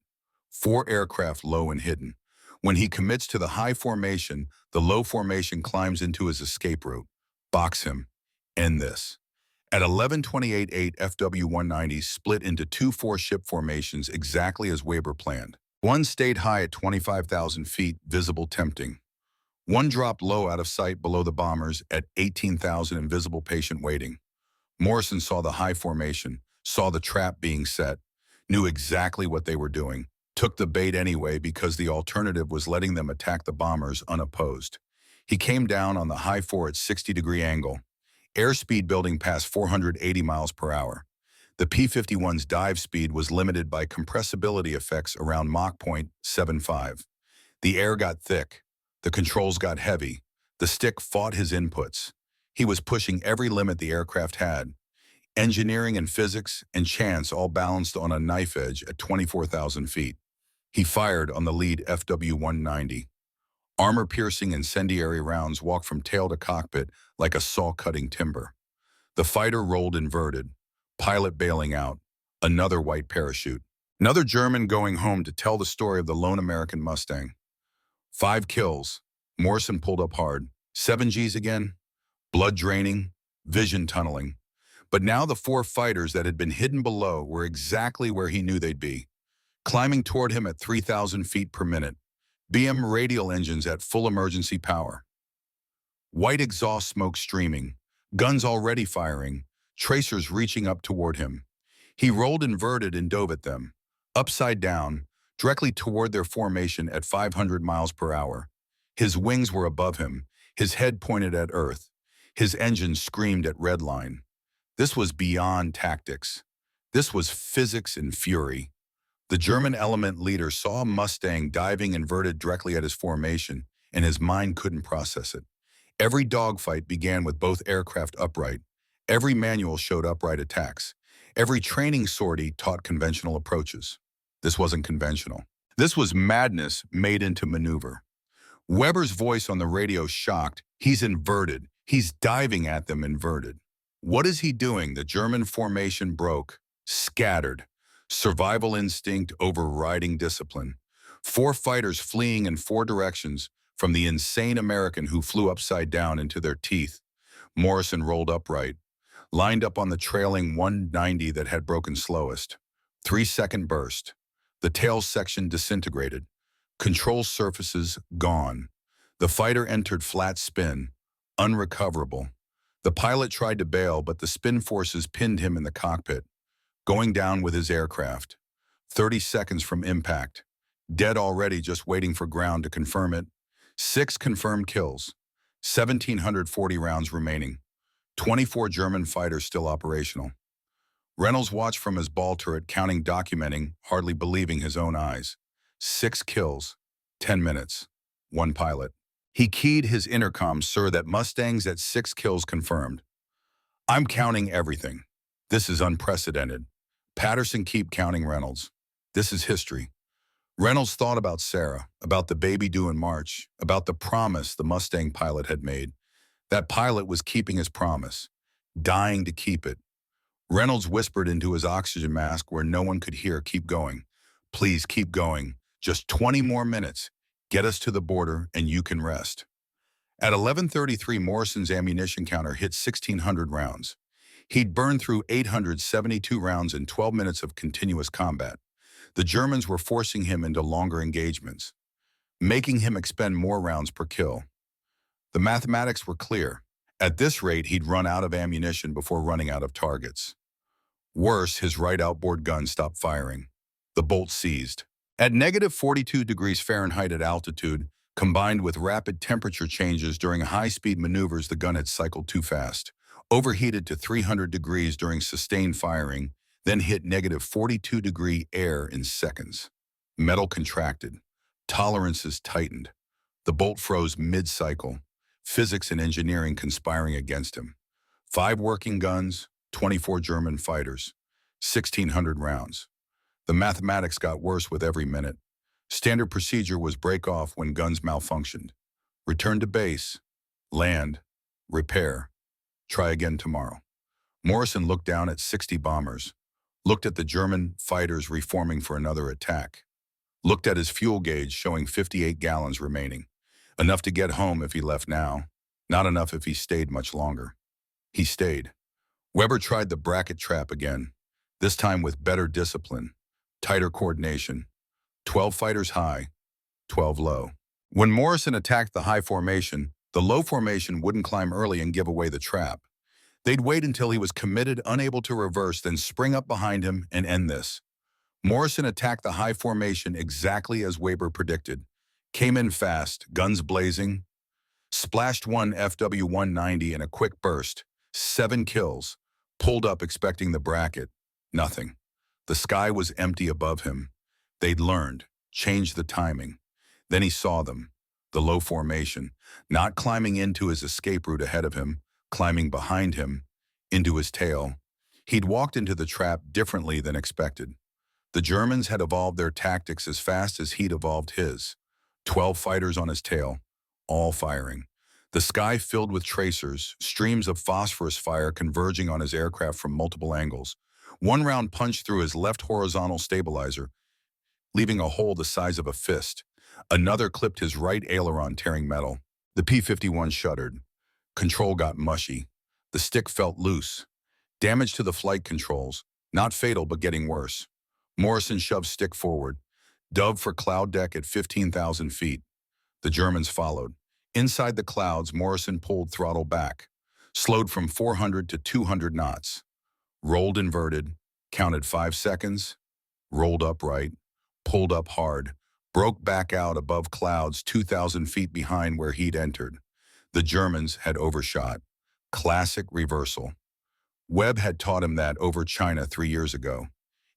4 aircraft low and hidden. When he commits to the high formation, the low formation climbs into his escape route. Box him. End this. At 11:28:8, FW-190 split into 2 4-ship formations exactly as Weber planned. One stayed high at 25,000 feet, visible tempting. One dropped low out of sight below the bombers at 18,000, invisible patient waiting. Morrison saw the high formation, saw the trap being set, knew exactly what they were doing, took the bait anyway because the alternative was letting them attack the bombers unopposed. He came down on the high 4 at 60-degree angle, airspeed building past 480 miles per hour. The P-51's dive speed was limited by compressibility effects around Mach 0.75. The air got thick. The controls got heavy. The stick fought his inputs. He was pushing every limit the aircraft had. Engineering and physics and chance all balanced on a knife edge at 24,000 feet. He fired on the lead FW-190. Armor-piercing incendiary rounds walked from tail to cockpit like a saw-cutting timber. The fighter rolled inverted. Pilot bailing out. Another white parachute. Another German going home to tell the story of the lone American Mustang. 5 kills. Morrison pulled up hard. 7 Gs again. Blood draining. Vision tunneling. But now the 4 fighters that had been hidden below were exactly where he knew they'd be. Climbing toward him at 3,000 feet per minute. BM radial engines at full emergency power. White exhaust smoke streaming. Guns already firing. Tracers reaching up toward him. He rolled inverted and dove at them. Upside down, directly toward their formation at 500 miles per hour. His wings were above him. His head pointed at Earth. His engine screamed at redline. This was beyond tactics. This was physics and fury. The German element leader saw a Mustang diving inverted directly at his formation, and his mind couldn't process it. Every dogfight began with both aircraft upright. Every manual showed upright attacks. Every training sortie taught conventional approaches. This wasn't conventional. This was madness made into maneuver. Weber's voice on the radio shocked. He's inverted. He's diving at them inverted. What is he doing? The German formation broke, scattered. Survival instinct overriding discipline. 4 fighters fleeing in 4 directions from the insane American who flew upside down into their teeth. Morrison rolled upright, lined up on the trailing 190 that had broken slowest. 3-second burst. The tail section disintegrated. Control surfaces gone. The fighter entered flat spin, unrecoverable. The pilot tried to bail, but the spin forces pinned him in the cockpit, going down with his aircraft. 30 seconds from impact. Dead already, just waiting for ground to confirm it. 6 confirmed kills. 1,740 rounds remaining. 24 German fighters still operational. Reynolds watched from his ball turret, counting, documenting, hardly believing his own eyes. 6 kills. 10 minutes. 1 pilot. He keyed his intercom, "Sir, that Mustang's at 6 kills confirmed." "I'm counting everything. This is unprecedented." Patterson, keep counting. Reynolds. "This is history." Reynolds thought about Sarah, about the baby due in March, about the promise the Mustang pilot had made. That pilot was keeping his promise. dying to keep it. Reynolds whispered into his oxygen mask where no one could hear, "Keep going. Please keep going. Just 20 more minutes. Get us to the border and you can rest." At 11:33, Morrison's ammunition counter hit 1,600 rounds. He'd burned through 872 rounds in 12 minutes of continuous combat. The Germans were forcing him into longer engagements, making him expend more rounds per kill. The mathematics were clear. At this rate, he'd run out of ammunition before running out of targets. Worse, his right outboard gun stopped firing. The bolt seized. At -42 degrees Fahrenheit at altitude, combined with rapid temperature changes during high-speed maneuvers, the gun had cycled too fast, overheated to 300 degrees during sustained firing, then hit -42-degree air in seconds. Metal contracted. Tolerances tightened. The bolt froze mid-cycle. Physics and engineering conspiring against him. 5 working guns, 24 German fighters, 1,600 rounds. The mathematics got worse with every minute. Standard procedure was break off when guns malfunctioned. Return to base, land, repair, try again tomorrow. Morrison looked down at 60 bombers, looked at the German fighters reforming for another attack, looked at his fuel gauge showing 58 gallons remaining. Enough to get home if he left now, not enough if he stayed much longer. He stayed. Weber tried the bracket trap again, this time with better discipline, tighter coordination. 12 fighters high, 12 low. When Morrison attacked the high formation, the low formation wouldn't climb early and give away the trap. They'd wait until he was committed, unable to reverse, then spring up behind him and end this. Morrison attacked the high formation exactly as Weber predicted. Came in fast, guns blazing, splashed one FW-190 in a quick burst, 7 kills, pulled up expecting the bracket, nothing. The sky was empty above him. They'd learned, changed the timing. Then he saw them, the low formation, not climbing into his escape route ahead of him, climbing behind him, into his tail. He'd walked into the trap differently than expected. The Germans had evolved their tactics as fast as he'd evolved his. 12 fighters on his tail, all firing. The sky filled with tracers, streams of phosphorus fire converging on his aircraft from multiple angles. One round punched through his left horizontal stabilizer, leaving a hole the size of a fist. Another clipped his right aileron, tearing metal. The P-51 shuddered. Control got mushy. The stick felt loose. Damage to the flight controls. Not fatal, but getting worse. Morrison shoved stick forward. Dove for cloud deck at 15,000 feet. The Germans followed. Inside the clouds, Morrison pulled throttle back. Slowed from 400 to 200 knots. Rolled inverted. Counted 5 seconds. Rolled upright. Pulled up hard. Broke back out above clouds 2,000 feet behind where he'd entered. The Germans had overshot. Classic reversal. Webb had taught him that over China 3 years ago.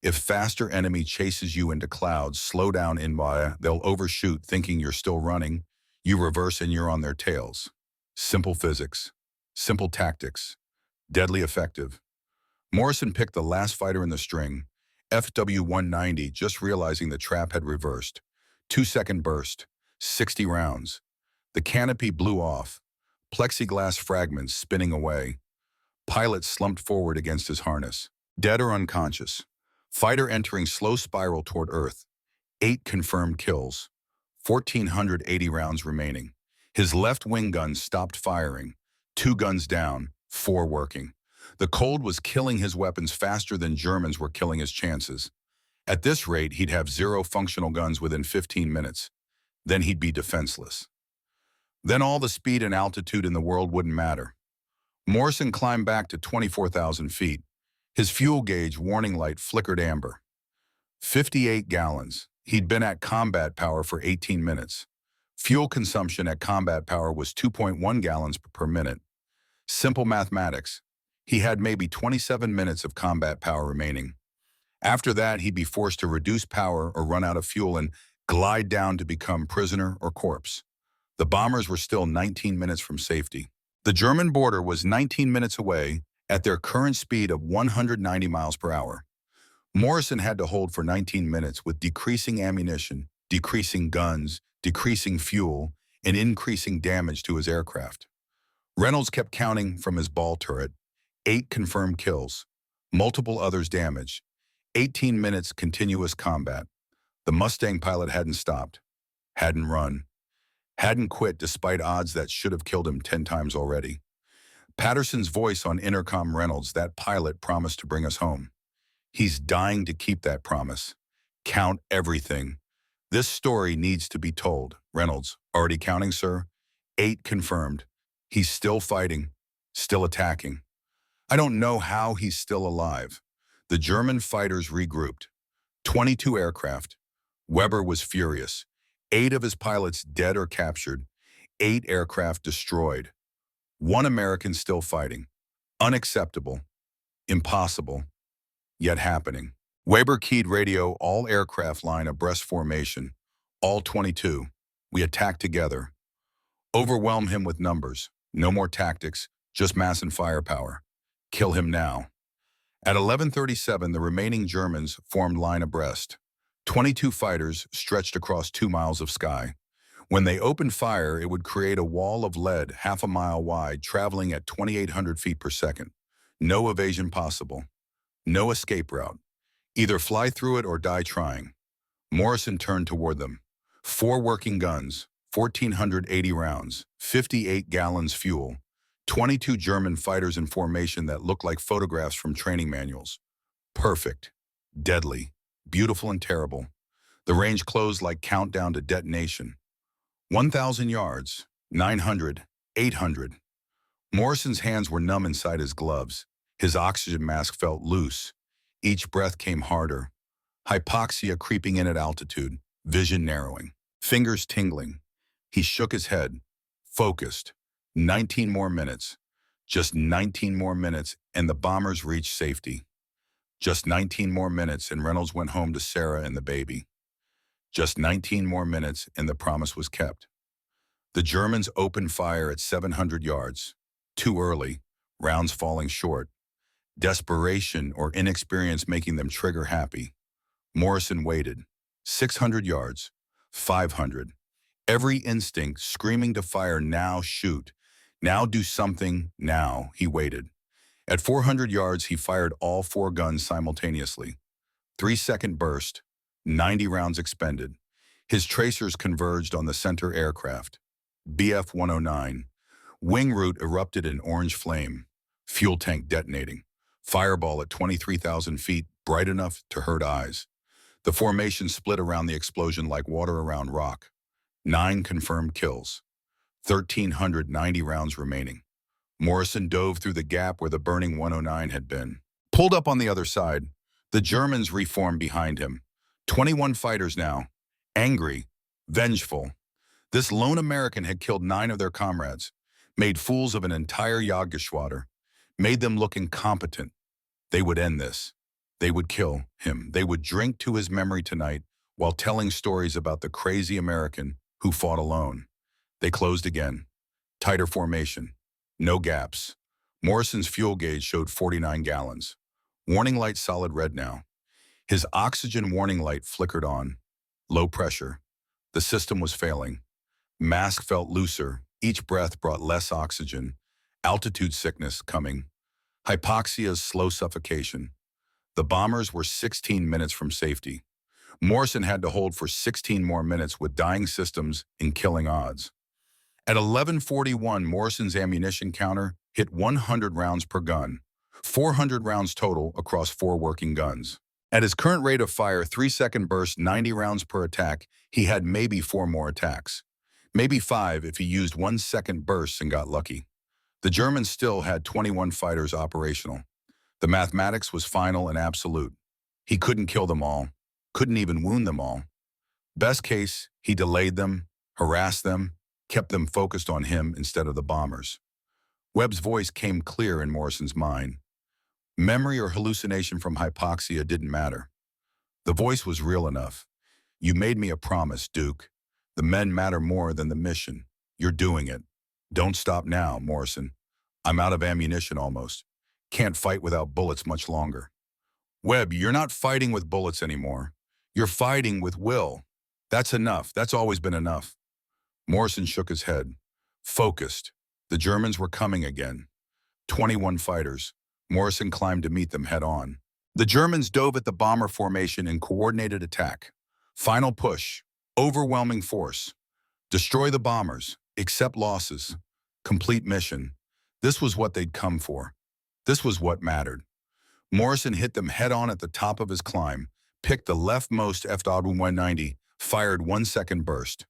If faster enemy chases you into clouds, slow down in Maya, they'll overshoot thinking you're still running. You reverse and you're on their tails. Simple physics. Simple tactics. Deadly effective. Morrison picked the last fighter in the string, FW-190, just realizing the trap had reversed. 2-second burst. 60 rounds. The canopy blew off. Plexiglass fragments spinning away. Pilot slumped forward against his harness. Dead or unconscious. Fighter entering slow spiral toward Earth. 8 confirmed kills. 1,480 rounds remaining. His left wing gun stopped firing. 2 guns down, 4 working. The cold was killing his weapons faster than Germans were killing his chances. At this rate, he'd have 0 functional guns within 15 minutes. Then he'd be defenseless. Then all the speed and altitude in the world wouldn't matter. Morrison climbed back to 24,000 feet. His fuel gauge warning light flickered amber. 58 gallons. He'd been at combat power for 18 minutes. Fuel consumption at combat power was 2.1 gallons per minute. Simple mathematics. He had maybe 27 minutes of combat power remaining. After that, he'd be forced to reduce power or run out of fuel and glide down to become prisoner or corpse. The bombers were still 19 minutes from safety. The German border was 19 minutes away at their current speed of 190 miles per hour. Morrison had to hold for 19 minutes with decreasing ammunition, decreasing guns, decreasing fuel, and increasing damage to his aircraft. Reynolds kept counting from his ball turret. 8 confirmed kills. Multiple others damaged. 18 minutes continuous combat. The Mustang pilot hadn't stopped, hadn't run, hadn't quit despite odds that should have killed him 10 times already. Patterson's voice on intercom: "Reynolds, that pilot promised to bring us home. He's dying to keep that promise. Count everything. This story needs to be told." Reynolds: "Already counting, sir. 8 confirmed. He's still fighting, still attacking. I don't know how he's still alive." The German fighters regrouped. 22 aircraft. Weber was furious. 8 of his pilots dead or captured. 8 aircraft destroyed. 1 American still fighting. Unacceptable. Impossible. Yet happening. Weber keyed radio: "All aircraft line abreast formation. All 22. We attack together. Overwhelm him with numbers. No more tactics, just mass and firepower. Kill him now." At 11:37, the remaining Germans formed line abreast. 22 fighters stretched across 2 miles of sky. When they opened fire, it would create a wall of lead half a mile wide, traveling at 2,800 feet per second. No evasion possible. No escape route. Either fly through it or die trying. Morrison turned toward them. 4 working guns, 1,480 rounds, 58 gallons fuel. 22 German fighters in formation that looked like photographs from training manuals. Perfect. Deadly. Beautiful and terrible. The range closed like countdown to detonation. 1,000 yards. 900. 800. Morrison's hands were numb inside his gloves. His oxygen mask felt loose. Each breath came harder. Hypoxia creeping in at altitude. Vision narrowing. Fingers tingling. He shook his head. Focused. 19 more minutes. Just 19 more minutes, and the bombers reached safety. Just 19 more minutes, and Reynolds went home to Sarah and the baby. Just 19 more minutes, and the promise was kept. The Germans opened fire at 700 yards. Too early, rounds falling short. Desperation or inexperience making them trigger happy. Morrison waited. 600 yards. 500. Every instinct screaming to fire: now shoot. Now do something, now. He waited. At 400 yards, he fired all 4 guns simultaneously. 3-second burst, 90 rounds expended. His tracers converged on the center aircraft. BF 109. Wing root erupted in orange flame. Fuel tank detonating. Fireball at 23,000 feet, bright enough to hurt eyes. The formation split around the explosion like water around rock. 9 confirmed kills. 1,390 rounds remaining. Morrison dove through the gap where the burning 109 had been. Pulled up on the other side. The Germans reformed behind him. 21 fighters now. Angry. Vengeful. This lone American had killed 9 of their comrades. Made fools of an entire Jagdgeschwader. Made them look incompetent. They would end this. They would kill him. They would drink to his memory tonight while telling stories about the crazy American who fought alone. They closed again. Tighter formation. No gaps. Morrison's fuel gauge showed 49 gallons. Warning light solid red now. His oxygen warning light flickered on. Low pressure. The system was failing. Mask felt looser. Each breath brought less oxygen. Altitude sickness coming. Hypoxia's slow suffocation. The bombers were 16 minutes from safety. Morrison had to hold for 16 more minutes with dying systems and killing odds. At 11:41, Morrison's ammunition counter hit 100 rounds per gun, 400 rounds total across 4 working guns. At his current rate of fire, 3-second burst, 90 rounds per attack, he had maybe 4 more attacks. Maybe 5 if he used 1-second bursts and got lucky. The Germans still had 21 fighters operational. The mathematics was final and absolute. He couldn't kill them all, couldn't even wound them all. Best case, he delayed them, harassed them, kept them focused on him instead of the bombers. Webb's voice came clear in Morrison's mind. Memory or hallucination from hypoxia didn't matter. The voice was real enough. You made me a promise, Duke. The men matter more than the mission. You're doing it. Don't stop now, Morrison. I'm out of ammunition almost. Can't fight without bullets much longer. Webb, you're not fighting with bullets anymore. You're fighting with will. That's enough. That's always been enough. Morrison shook his head. Focused. The Germans were coming again. 21 fighters. Morrison climbed to meet them head-on. The Germans dove at the bomber formation in coordinated attack. Final push. Overwhelming force. Destroy the bombers. Accept losses. Complete mission. This was what they'd come for. This was what mattered. Morrison hit them head-on at the top of his climb, picked the leftmost FW-190, fired 1-second burst.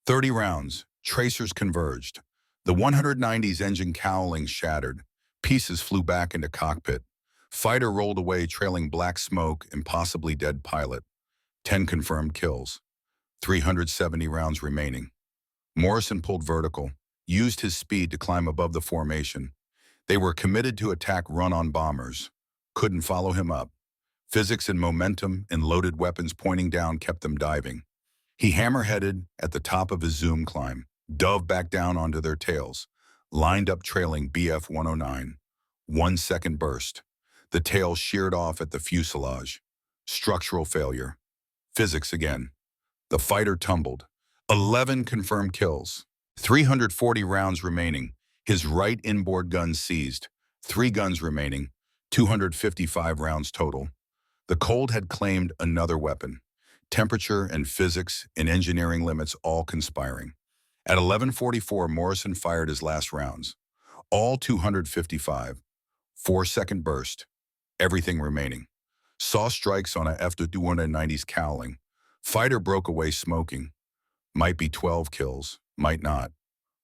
30 rounds. Tracers converged. The 190's engine cowling shattered. Pieces flew back into cockpit. Fighter rolled away, trailing black smoke and possibly dead pilot. 10 confirmed kills. 370 rounds remaining. Morrison pulled vertical, used his speed to climb above the formation. They were committed to attack run-on bombers. Couldn't follow him up. Physics and momentum and loaded weapons pointing down kept them diving. He hammer-headed at the top of his zoom climb, dove back down onto their tails, lined up trailing BF-109. 1-second burst. The tail sheared off at the fuselage. Structural failure. Physics again. The fighter tumbled. 11 confirmed kills. 340 rounds remaining. His right inboard gun seized. 3 guns remaining. 255 rounds total. The cold had claimed another weapon. Temperature and physics and engineering limits all conspiring. At 11:44, Morrison fired his last rounds. All 255. 4-second burst. Everything remaining. Saw strikes on a FW-190's cowling. Fighter broke away smoking. Might be 12 kills, might not.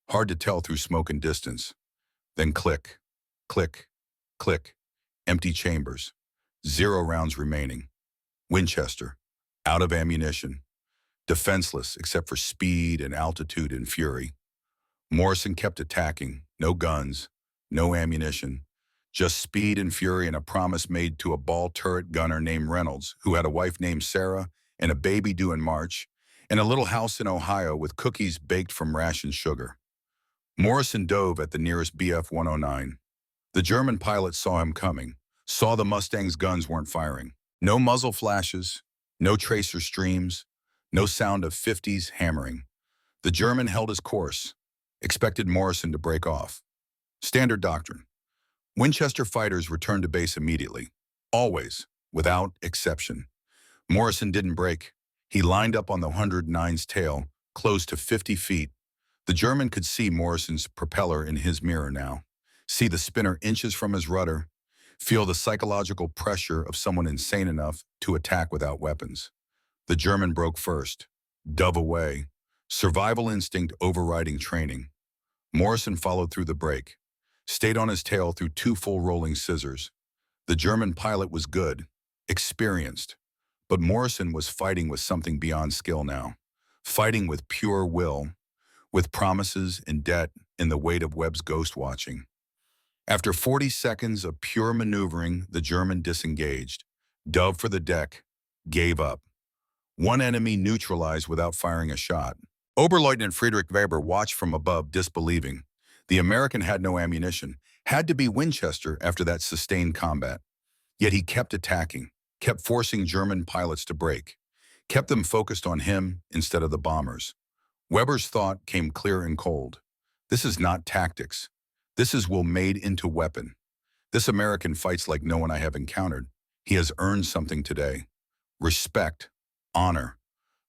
Hard to tell through smoke and distance. Then click, click, click. Empty chambers. 0 rounds remaining. Winchester. Out of ammunition. Defenseless except for speed and altitude and fury. Morrison kept attacking. No guns. No ammunition. Just speed and fury and a promise made to a ball turret gunner named Reynolds, who had a wife named Sarah and a baby due in March, and a little house in Ohio with cookies baked from ration sugar. Morrison dove at the nearest BF-109. The German pilot saw him coming, saw the Mustang's guns weren't firing. No muzzle flashes, no tracer streams, no sound of 50s hammering. The German held his course, expected Morrison to break off. Standard doctrine. Winchester fighters returned to base immediately, always, without exception. Morrison didn't break. He lined up on the 109's tail, close to 50 feet. The German could see Morrison's propeller in his mirror now, see the spinner inches from his rudder, feel the psychological pressure of someone insane enough to attack without weapons. The German broke first, dove away, survival instinct overriding training. Morrison followed through the break, stayed on his tail through 2 full rolling scissors. The German pilot was good, experienced, but Morrison was fighting with something beyond skill now, fighting with pure will, with promises and debt and the weight of Webb's ghost watching. After 40 seconds of pure maneuvering, the German disengaged, dove for the deck, gave up. One enemy neutralized without firing a shot. Oberleutnant Friedrich Weber watched from above, disbelieving. The American had no ammunition, had to be Winchester after that sustained combat. Yet he kept attacking, kept forcing German pilots to break, kept them focused on him instead of the bombers. Weber's thought came clear and cold. This is not tactics. This is will made into weapon. This American fights like no one I have encountered. He has earned something today. Respect, honor,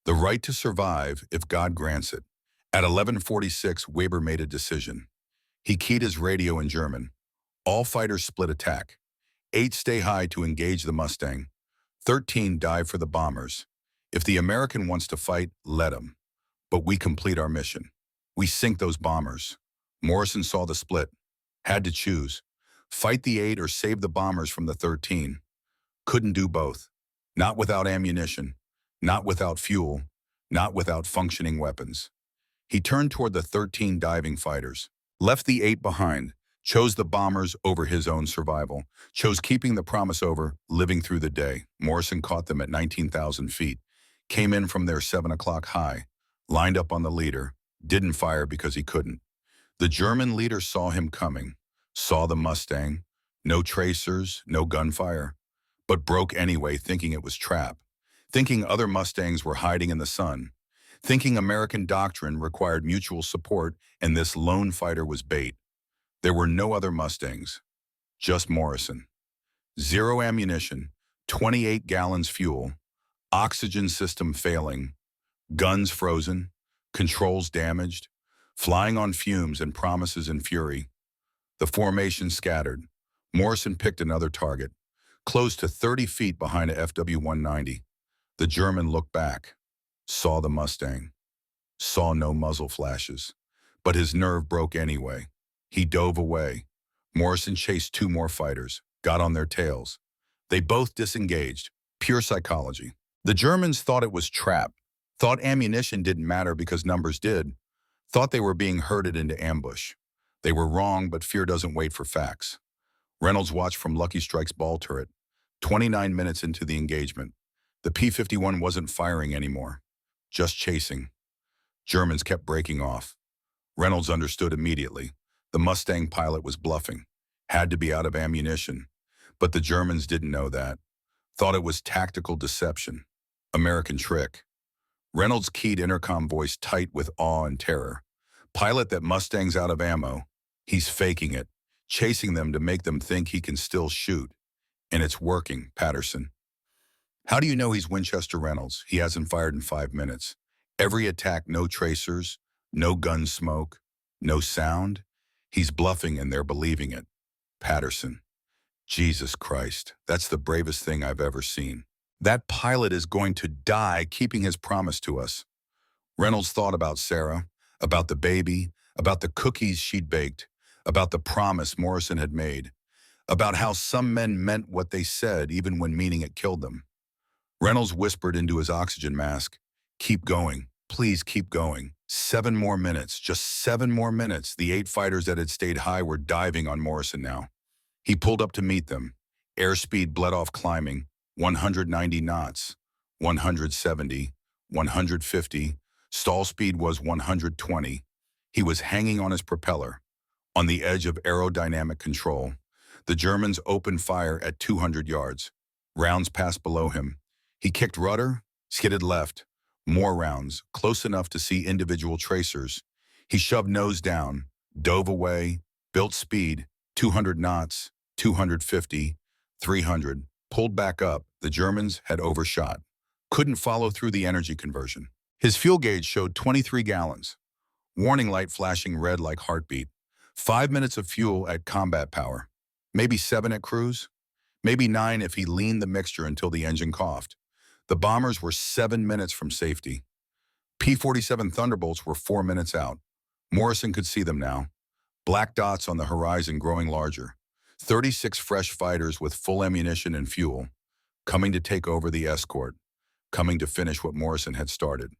the right to survive if God grants it. At 11:46, Weber made a decision. He keyed his radio in German. All fighters split attack. 8 stay high to engage the Mustang. 13 dive for the bombers. If the American wants to fight, let him. But we complete our mission. We sink those bombers. Morrison saw the split. Had to choose. Fight the 8 or save the bombers from the 13. Couldn't do both. Not without ammunition. Not without fuel. Not without functioning weapons. He turned toward the 13 diving fighters. Left the 8 behind. Chose the bombers over his own survival. Chose keeping the promise over, living through the day. Morrison caught them at 19,000 feet. Came in from their 7 o'clock high. Lined up on the leader. Didn't fire because he couldn't. The German leader saw him coming. Saw the Mustang. No tracers, no gunfire. But broke anyway, thinking it was trap. Thinking other Mustangs were hiding in the sun. Thinking American doctrine required mutual support and this lone fighter was bait. There were no other Mustangs. Just Morrison. Zero ammunition, 28 gallons fuel, oxygen system failing, guns frozen, controls damaged, flying on fumes and promises in fury. The formation scattered. Morrison picked another target, close to 30 feet behind a FW-190. The German looked back, saw the Mustang, saw no muzzle flashes, but his nerve broke anyway. He dove away. Morrison chased two more fighters, got on their tails. They both disengaged. Pure psychology. The Germans thought it was trap, thought ammunition didn't matter because numbers did, thought they were being herded into ambush. They were wrong, but fear doesn't wait for facts. Reynolds watched from Lucky Strike's ball turret. 29 minutes into the engagement, the P-51 wasn't firing anymore, just chasing. Germans kept breaking off. Reynolds understood immediately. The Mustang pilot was bluffing, had to be out of ammunition. But the Germans didn't know that. Thought it was tactical deception. American trick. Reynolds keyed intercom voice tight with awe and terror. Pilot, that Mustang's out of ammo. He's faking it, chasing them to make them think he can still shoot. And it's working, Patterson. How do you know he's Winchester Reynolds? He hasn't fired in 5 minutes. Every attack, no tracers, no gun smoke, no sound. He's bluffing and they're believing it. Patterson. Jesus Christ, that's the bravest thing I've ever seen. That pilot is going to die keeping his promise to us. Reynolds thought about Sarah, about the baby, about the cookies she'd baked, about the promise Morrison had made, about how some men meant what they said even when meaning it killed them. Reynolds whispered into his oxygen mask, "Keep going, please keep going. 7 more minutes, just 7 more minutes." The 8 fighters that had stayed high were diving on Morrison now. He pulled up to meet them. Airspeed bled off climbing, 190 knots, 170, 150. Stall speed was 120. He was hanging on his propeller, on the edge of aerodynamic control. The Germans opened fire at 200 yards. Rounds passed below him. He kicked rudder, skidded left. More rounds, close enough to see individual tracers. He shoved nose down, dove away, built speed, 200 knots, 250, 300, pulled back up. The Germans had overshot. Couldn't follow through the energy conversion. His fuel gauge showed 23 gallons. Warning light flashing red like heartbeat. 5 minutes of fuel at combat power. Maybe 7 at cruise. Maybe 9 if he leaned the mixture until the engine coughed. The bombers were 7 minutes from safety. P-47 Thunderbolts were 4 minutes out. Morrison could see them now. Black dots on the horizon growing larger. 36 fresh fighters with full ammunition and fuel, coming to take over the escort, coming to finish what Morrison had started.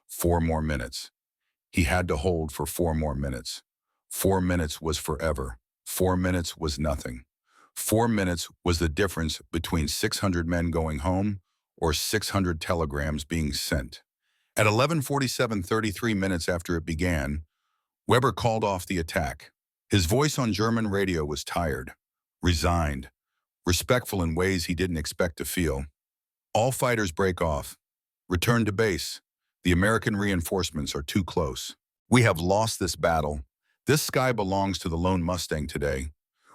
4 more minutes. He had to hold for 4 more minutes. 4 minutes was forever. 4 minutes was nothing. 4 minutes was the difference between 600 men going home or 600 telegrams being sent. At 11:47, 33 minutes after it began, Weber called off the attack. His voice on German radio was tired, resigned, respectful in ways he didn't expect to feel. All fighters break off. Return to base. The American reinforcements are too close. We have lost this battle. This sky belongs to the lone Mustang today.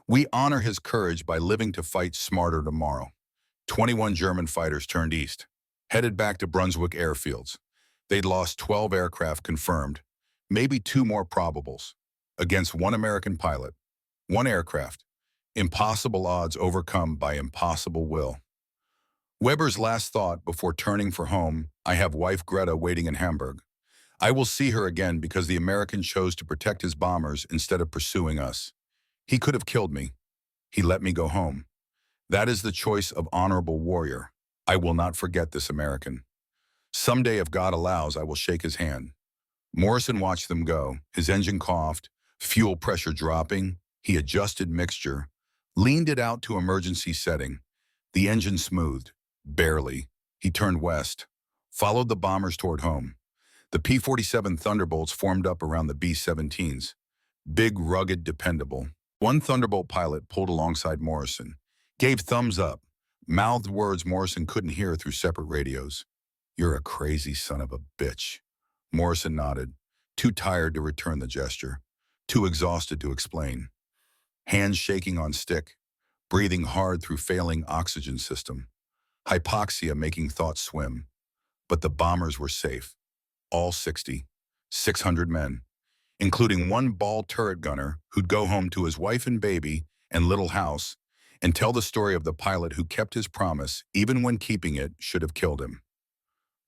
We honor his courage by living to fight smarter tomorrow. 21 German fighters turned east, headed back to Brunswick airfields. They'd lost 12 aircraft confirmed, maybe 2 more probables, against 1 American pilot, 1 aircraft. Impossible odds overcome by impossible will. Weber's last thought before turning for home: "I have wife Greta waiting in Hamburg. I will see her again because the American chose to protect his bombers instead of pursuing us. He could have killed me. He let me go home. That is the choice of honorable warrior. I will not forget this American. Someday, if God allows, I will shake his hand." Morrison watched them go. His engine coughed, fuel pressure dropping. He adjusted mixture, leaned it out to emergency setting. The engine smoothed, barely. He turned west, followed the bombers toward home. The P-47 Thunderbolts formed up around the B-17s. Big, rugged, dependable. 1 Thunderbolt pilot pulled alongside Morrison, gave thumbs up, mouthed words Morrison couldn't hear through separate radios. "You're a crazy son of a bitch." Morrison nodded, too tired to return the gesture, too exhausted to explain. Hands shaking on stick, breathing hard through failing oxygen system, hypoxia making thoughts swim. But the bombers were safe, all 600 men, including one ball turret gunner who'd go home to his wife and baby and little house and tell the story of the pilot who kept his promise even when keeping it should have killed him.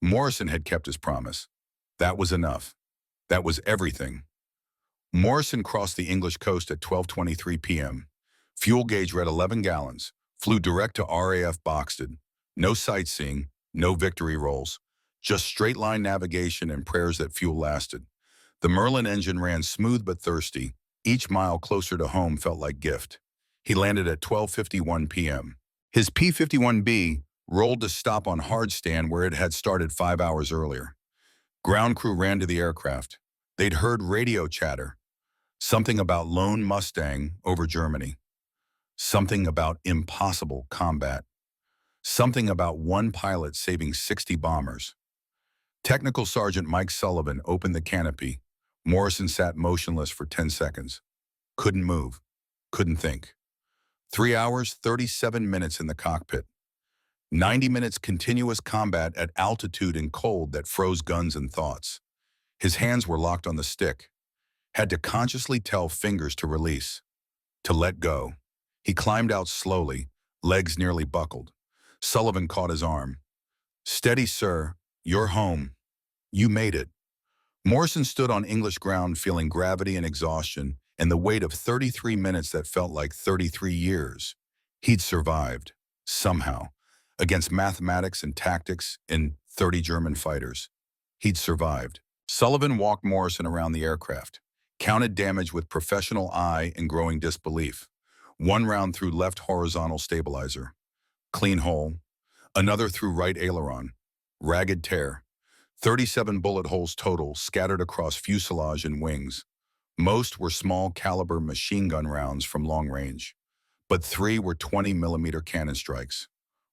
Morrison had kept his promise. That was enough. That was everything. Morrison crossed the English coast at 12:23 p.m. Fuel gauge read 11 gallons, flew direct to RAF Boxted. No sightseeing, no victory rolls, just straight-line navigation and prayers that fuel lasted. The Merlin engine ran smooth but thirsty. Each mile closer to home felt like gift. He landed at 12:51 p.m. His P-51B rolled to stop on hard stand where it had started 5 hours earlier. Ground crew ran to the aircraft. They'd heard radio chatter. Something about lone Mustang over Germany. Something about impossible combat. Something about one pilot saving 60 bombers. Technical Sergeant Mike Sullivan opened the canopy. Morrison sat motionless for 10 seconds. Couldn't move. Couldn't think. 3 hours, 37 minutes in the cockpit. 90 minutes continuous combat at altitude and cold that froze guns and thoughts. His hands were locked on the stick. Had to consciously tell fingers to release. To let go. He climbed out slowly, legs nearly buckled. Sullivan caught his arm. Steady, sir. You're home. You made it. Morrison stood on English ground feeling gravity and exhaustion and the weight of 33 minutes that felt like 33 years. He'd survived, somehow, against mathematics and tactics and 30 German fighters. He'd survived. Sullivan walked Morrison around the aircraft, counted damage with professional eye and growing disbelief. One round through left horizontal stabilizer. Clean hole. Another through right aileron. Ragged tear. 37 bullet holes total scattered across fuselage and wings. Most were small caliber machine gun rounds from long range, but 3 were 20mm cannon strikes.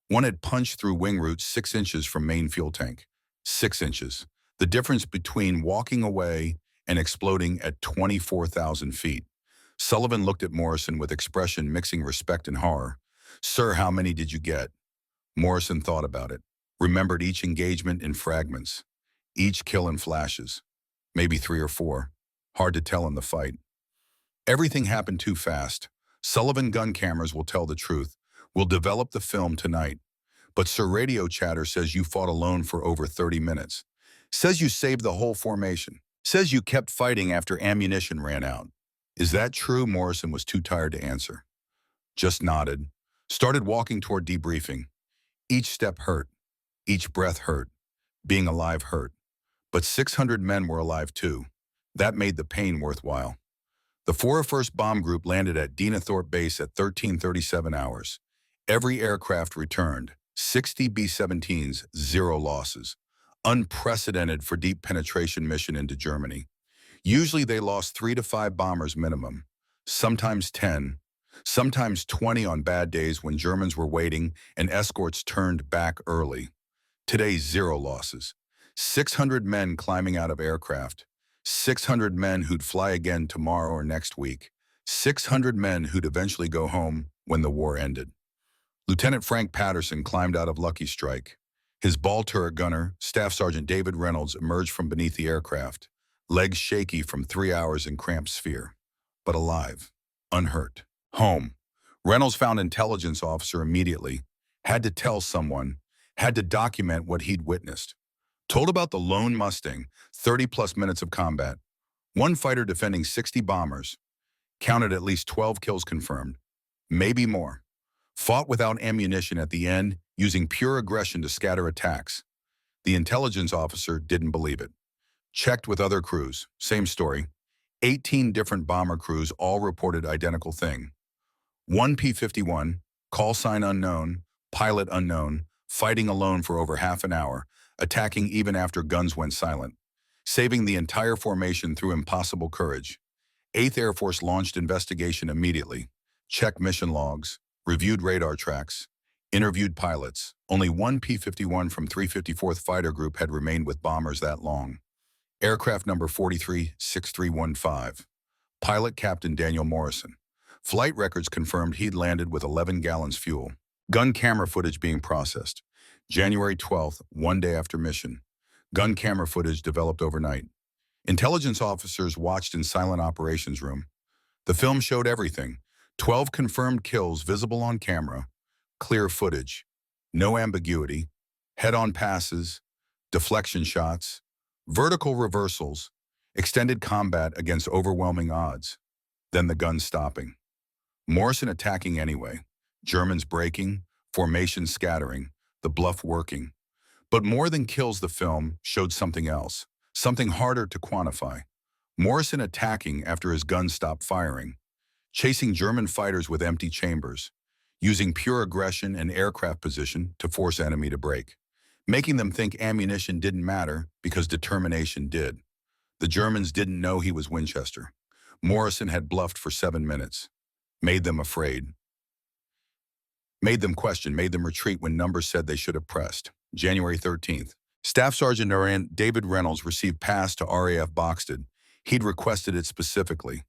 One had punched through wing roots 6 inches from main fuel tank. 6 inches. The difference between walking away and exploding at 24,000 feet. Sullivan looked at Morrison with expression mixing respect and horror. Sir, how many did you get? Morrison thought about it, remembered each engagement in fragments, each kill in flashes. Maybe 3 or 4. Hard to tell in the fight. Everything happened too fast. Sullivan gun cameras will tell the truth. We'll develop the film tonight. But Sir Radio Chatter says you fought alone for over 30 minutes. Says you saved the whole formation. Says you kept fighting after ammunition ran out. Is that true? Morrison was too tired to answer. Just nodded. Started walking toward debriefing. Each step hurt. Each breath hurt. Being alive hurt. But 600 men were alive too. That made the pain worthwhile. The 401st Bomb Group landed at Dinathorpe Base at 13:37 hours. Every aircraft returned. 60 B-17s, 0 losses. Unprecedented for deep penetration mission into Germany. Usually they lost 3 to 5 bombers minimum, sometimes 10, sometimes 20 on bad days when Germans were waiting and escorts turned back early. Today, 0 losses. 600 men climbing out of aircraft. 600 men who'd fly again tomorrow or next week. 600 men who'd eventually go home when the war ended. Lieutenant Frank Patterson climbed out of Lucky Strike. His ball turret gunner, Staff Sergeant David Reynolds, emerged from beneath the aircraft, legs shaky from 3 hours in cramped sphere, but alive, unhurt. Home. Reynolds found intelligence officer immediately, had to tell someone, had to document what he'd witnessed. Told about the lone Mustang, 30-plus minutes of combat. One fighter defending 60 bombers. Counted at least 12 kills confirmed. Maybe more. Fought without ammunition at the end, using pure aggression to scatter attacks. The intelligence officer didn't believe it. Checked with other crews. Same story. 18 different bomber crews all reported identical thing. One P-51, call sign unknown, pilot unknown, fighting alone for over half an hour, attacking even after guns went silent, saving the entire formation through impossible courage. 8th Air Force launched investigation immediately, checked mission logs, reviewed radar tracks, interviewed pilots. Only one P-51 from 354th Fighter Group had remained with bombers that long. Aircraft number 436315. Pilot Captain Daniel Morrison. Flight records confirmed he'd landed with 11 gallons fuel. Gun camera footage being processed. January 12th, one day after mission. Gun camera footage developed overnight. Intelligence officers watched in silent operations room. The film showed everything. 12 confirmed kills visible on camera. Clear footage. No ambiguity. Head-on passes. Deflection shots. Vertical reversals. Extended combat against overwhelming odds. Then the gun stopping. Morrison attacking anyway. Germans breaking. Formation scattering. The bluff working. But more than kills, the film showed something else. Something harder to quantify. Morrison attacking after his gun stopped firing. Chasing German fighters with empty chambers. Using pure aggression and aircraft position to force enemy to break. Making them think ammunition didn't matter because determination did. The Germans didn't know he was Winchester. Morrison had bluffed for 7 minutes. Made them afraid. Made them question, made them retreat when numbers said they should have pressed. January 13th. Staff Sergeant David Reynolds received pass to RAF Boxted. He'd requested it specifically.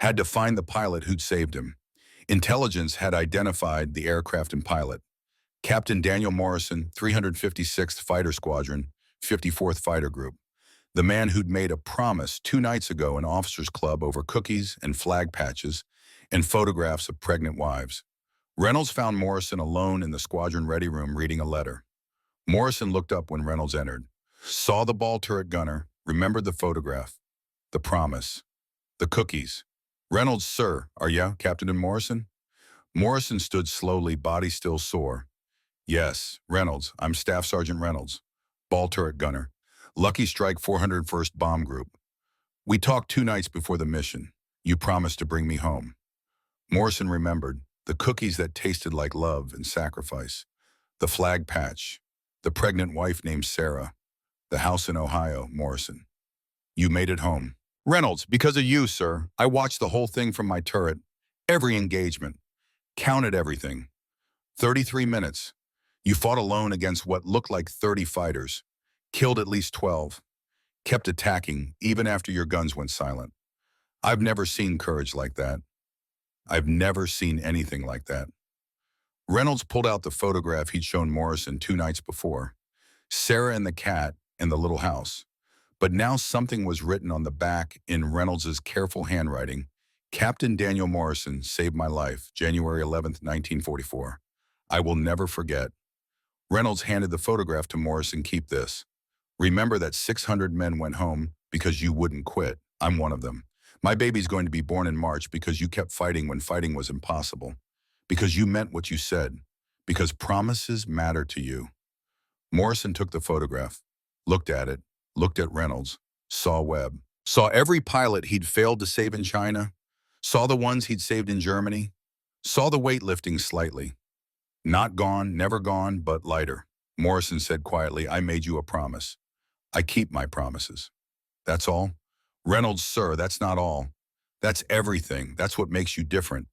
Had to find the pilot who'd saved him. Intelligence had identified the aircraft and pilot. Captain Daniel Morrison, 356th Fighter Squadron, 54th Fighter Group. The man who'd made a promise 2 nights ago in Officers Club over cookies and flag patches and photographs of pregnant wives. Reynolds found Morrison alone in the squadron ready room reading a letter. Morrison looked up when Reynolds entered. Saw the ball turret gunner, remembered the photograph, the promise, the cookies. Reynolds, sir, are ya, Captain Morrison? Morrison stood slowly, body still sore. Yes, Reynolds, I'm Staff Sergeant Reynolds, ball turret gunner, Lucky Strike 401st Bomb Group. We talked 2 nights before the mission. You promised to bring me home. Morrison remembered the cookies that tasted like love and sacrifice, the flag patch, the pregnant wife named Sarah, the house in Ohio, Morrison. You made it home. Reynolds, because of you, sir, I watched the whole thing from my turret, every engagement, counted everything. 33 minutes. You fought alone against what looked like 30 fighters, killed at least 12, kept attacking even after your guns went silent. I've never seen courage like that. I've never seen anything like that. Reynolds pulled out the photograph he'd shown Morrison 2 nights before. Sarah and the cat in the little house. But now something was written on the back in Reynolds's careful handwriting. Captain Daniel Morrison saved my life, January 11th, 1944. I will never forget. Reynolds handed the photograph to Morrison. Keep this. Remember that 600 men went home because you wouldn't quit. I'm one of them. My baby's going to be born in March because you kept fighting when fighting was impossible. Because you meant what you said. Because promises matter to you. Morrison took the photograph, looked at it, looked at Reynolds, saw Webb, saw every pilot he'd failed to save in China, saw the ones he'd saved in Germany, saw the weight lifting slightly. Not gone, never gone, but lighter. Morrison said quietly, I made you a promise. I keep my promises. That's all? Reynolds, sir, that's not all. That's everything. That's what makes you different.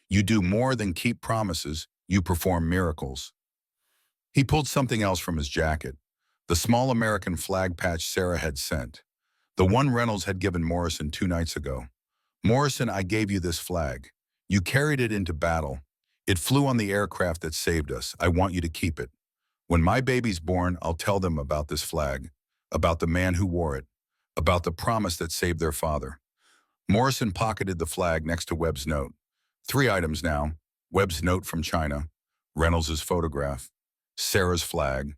You do more than keep promises. You perform miracles. He pulled something else from his jacket. The small American flag patch Sarah had sent. The one Reynolds had given Morrison 2 nights ago. Morrison, I gave you this flag. You carried it into battle. It flew on the aircraft that saved us. I want you to keep it. When my baby's born, I'll tell them about this flag, about the man who wore it, about the promise that saved their father. Morrison pocketed the flag next to Webb's note. 3 items now. Webb's note from China, Reynolds's photograph, Sarah's flag,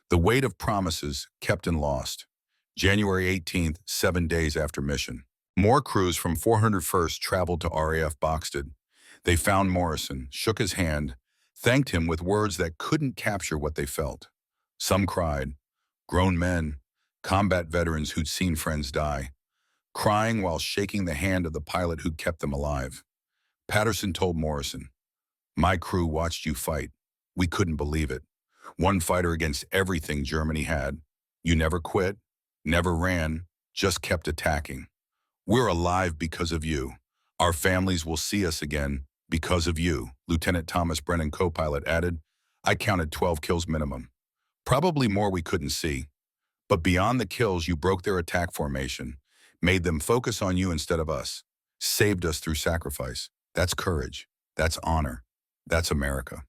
the weight of promises kept and lost. January 18th, 7 days after mission. More crews from 401st traveled to RAF Boxted. They found Morrison, shook his hand, thanked him with words that couldn't capture what they felt. Some cried, grown men, combat veterans who'd seen friends die, crying while shaking the hand of the pilot who'd kept them alive. Patterson told Morrison, my crew watched you fight. We couldn't believe it. One fighter against everything Germany had. You never quit, never ran, just kept attacking. We're alive because of you. Our families will see us again because of you, Lieutenant Thomas Brennan, co-pilot, added. I counted 12 kills minimum. Probably more we couldn't see. But beyond the kills, you broke their attack formation, made them focus on you instead of us, saved us through sacrifice. That's courage. That's honor. That's America.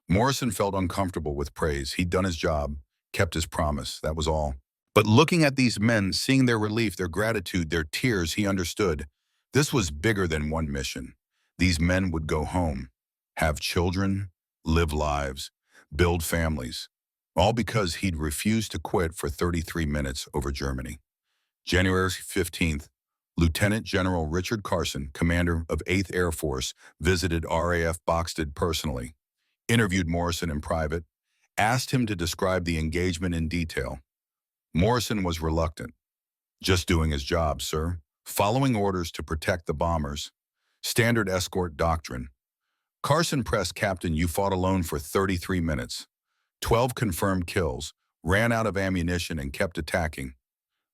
Morrison felt uncomfortable with praise. He'd done his job, kept his promise, that was all. But looking at these men, seeing their relief, their gratitude, their tears, he understood. This was bigger than one mission. These men would go home, have children, live lives, build families, all because he'd refused to quit for 33 minutes over Germany. January 15th, Lieutenant General Richard Carson, commander of 8th Air Force, visited RAF Boxted personally, interviewed Morrison in private, asked him to describe the engagement in detail. Morrison was reluctant. Just doing his job, sir. Following orders to protect the bombers. Standard escort doctrine. Carson pressed Captain, you fought alone for 33 minutes. 12 confirmed kills, ran out of ammunition and kept attacking.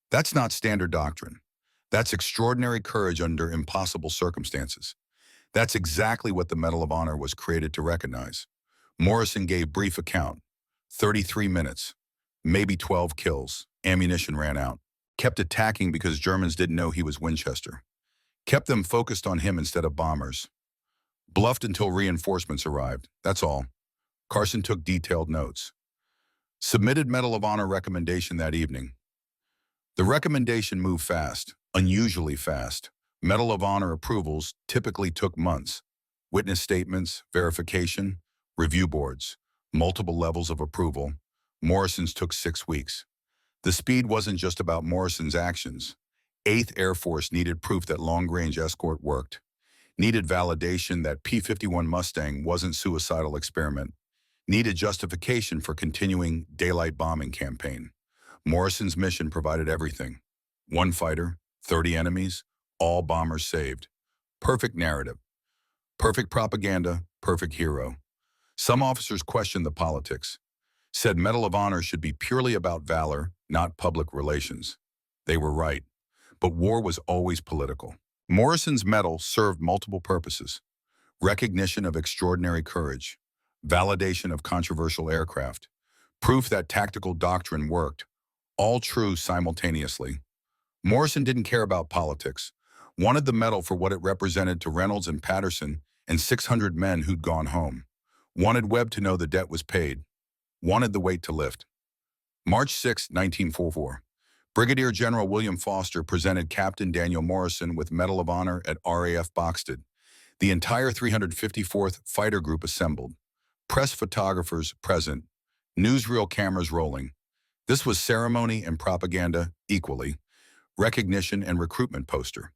That's not standard doctrine. That's extraordinary courage under impossible circumstances. That's exactly what the Medal of Honor was created to recognize. Morrison gave brief account. 33 minutes. Maybe 12 kills. Ammunition ran out. Kept attacking because Germans didn't know he was Winchester. Kept them focused on him instead of bombers. Bluffed until reinforcements arrived. That's all. Carson took detailed notes. Submitted Medal of Honor recommendation that evening. The recommendation moved fast, unusually fast. Medal of Honor approvals typically took months. Witness statements, verification, review boards, multiple levels of approval. Morrison's took 6 weeks. The speed wasn't just about Morrison's actions. 8th Air Force needed proof that long-range escort worked. Needed validation that P-51 Mustang wasn't suicidal experiment. Needed justification for continuing daylight bombing campaign. Morrison's mission provided everything. 1 fighter, 30 enemies, all bombers saved. Perfect narrative. Perfect propaganda, perfect hero. Some officers questioned the politics. Said Medal of Honor should be purely about valor, not public relations. They were right. But war was always political. Morrison's medal served multiple purposes. Recognition of extraordinary courage. Validation of controversial aircraft. Proof that tactical doctrine worked. All true simultaneously. Morrison didn't care about politics. Wanted the medal for what it represented to Reynolds and Patterson and 600 men who'd gone home. Wanted Webb to know the debt was paid. Wanted the weight to lift. March 6, 1944. Brigadier General William Foster presented Captain Daniel Morrison with Medal of Honor at RAF Boxted. The entire 354th Fighter Group assembled. Press photographers present. Newsreel cameras rolling. This was ceremony and propaganda equally. Recognition and recruitment poster.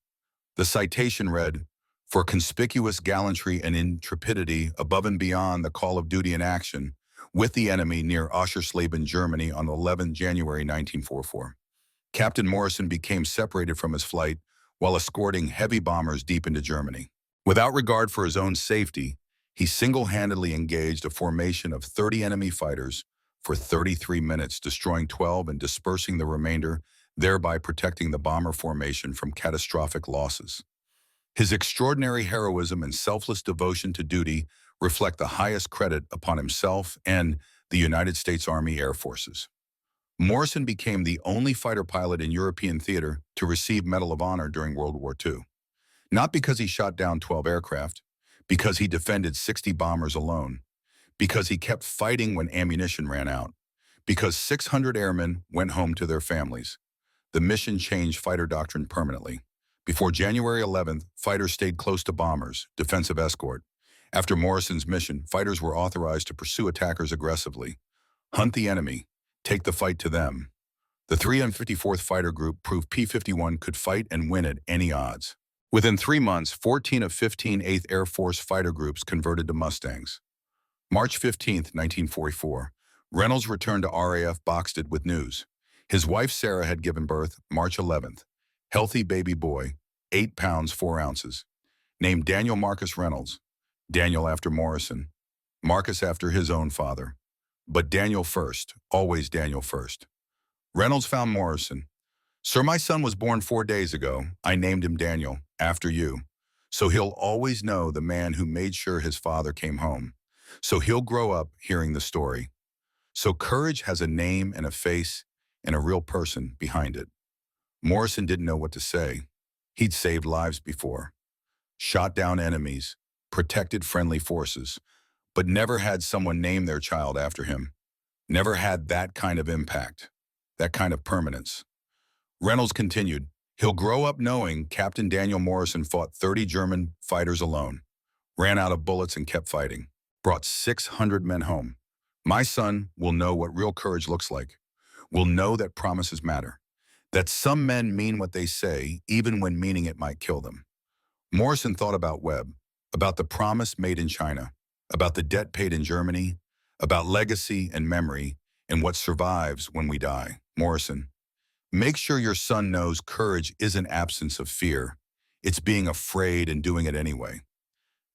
The citation read, "For conspicuous gallantry and intrepidity above and beyond the call of duty in action with the enemy near Oschersleben, Germany on 11 January 1944. Captain Morrison became separated from his flight while escorting heavy bombers deep into Germany. Without regard for his own safety, he single-handedly engaged a formation of 30 enemy fighters for 33 minutes, destroying 12 and dispersing the remainder, thereby protecting the bomber formation from catastrophic losses. His extraordinary heroism and selfless devotion to duty reflect the highest credit upon himself and the United States Army Air Forces. Morrison became the only fighter pilot in European theater to receive Medal of Honor during World War II. Not because he shot down 12 aircraft, because he defended 60 bombers alone, because he kept fighting when ammunition ran out, because 600 airmen went home to their families. The mission changed fighter doctrine permanently. Before January 11th, fighters stayed close to bombers, defensive escort. After Morrison's mission, fighters were authorized to pursue attackers aggressively. Hunt the enemy, take the fight to them. The 354th Fighter Group proved P-51 could fight and win at any odds. Within 3 months, 14 of 15 8th Air Force fighter groups converted to Mustangs. March 15, 1944, Reynolds returned to RAF Boxted with news. His wife Sarah had given birth March 11th. Healthy baby boy, 8 pounds 4 ounces. Named Daniel Marcus Reynolds. Daniel after Morrison. Marcus after his own father. But Daniel first, always Daniel first. Reynolds found Morrison. "Sir, my son was born 4 days ago. I named him Daniel, after you. So he'll always know the man who made sure his father came home. So he'll grow up hearing the story. So courage has a name and a face and a real person behind it." Morrison didn't know what to say. He'd saved lives before. shot down enemies, protected friendly forces, but never had someone name their child after him. Never had that kind of impact, that kind of permanence. Reynolds continued, "He'll grow up knowing Captain Daniel Morrison fought 30 German fighters alone, ran out of bullets and kept fighting, brought 600 men home. My son will know what real courage looks like, will know that promises matter, that some men mean what they say, even when meaning it might kill them." Morrison thought about Webb, about the promise made in China, about the debt paid in Germany, about legacy and memory, and what survives when we die. Morrison, make sure your son knows courage isn't absence of fear. It's being afraid and doing it anyway.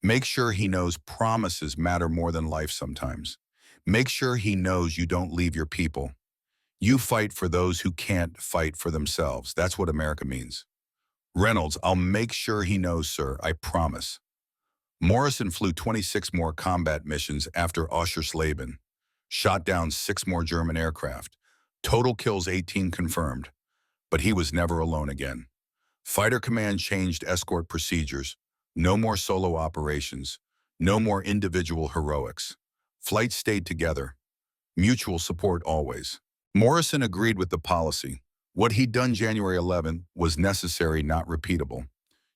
Make sure he knows promises matter more than life sometimes. Make sure he knows you don't leave your people. You fight for those who can't fight for themselves. That's what America means. Reynolds, I'll make sure he knows, sir. I promise. Morrison flew 26 more combat missions after Oschersleben, shot down 6 more German aircraft. Total kills 18 confirmed, but he was never alone again. Fighter Command changed escort procedures. No more solo operations. No more individual heroics. Flights stayed together. Mutual support always. Morrison agreed with the policy. What he'd done January 11th was necessary, not repeatable.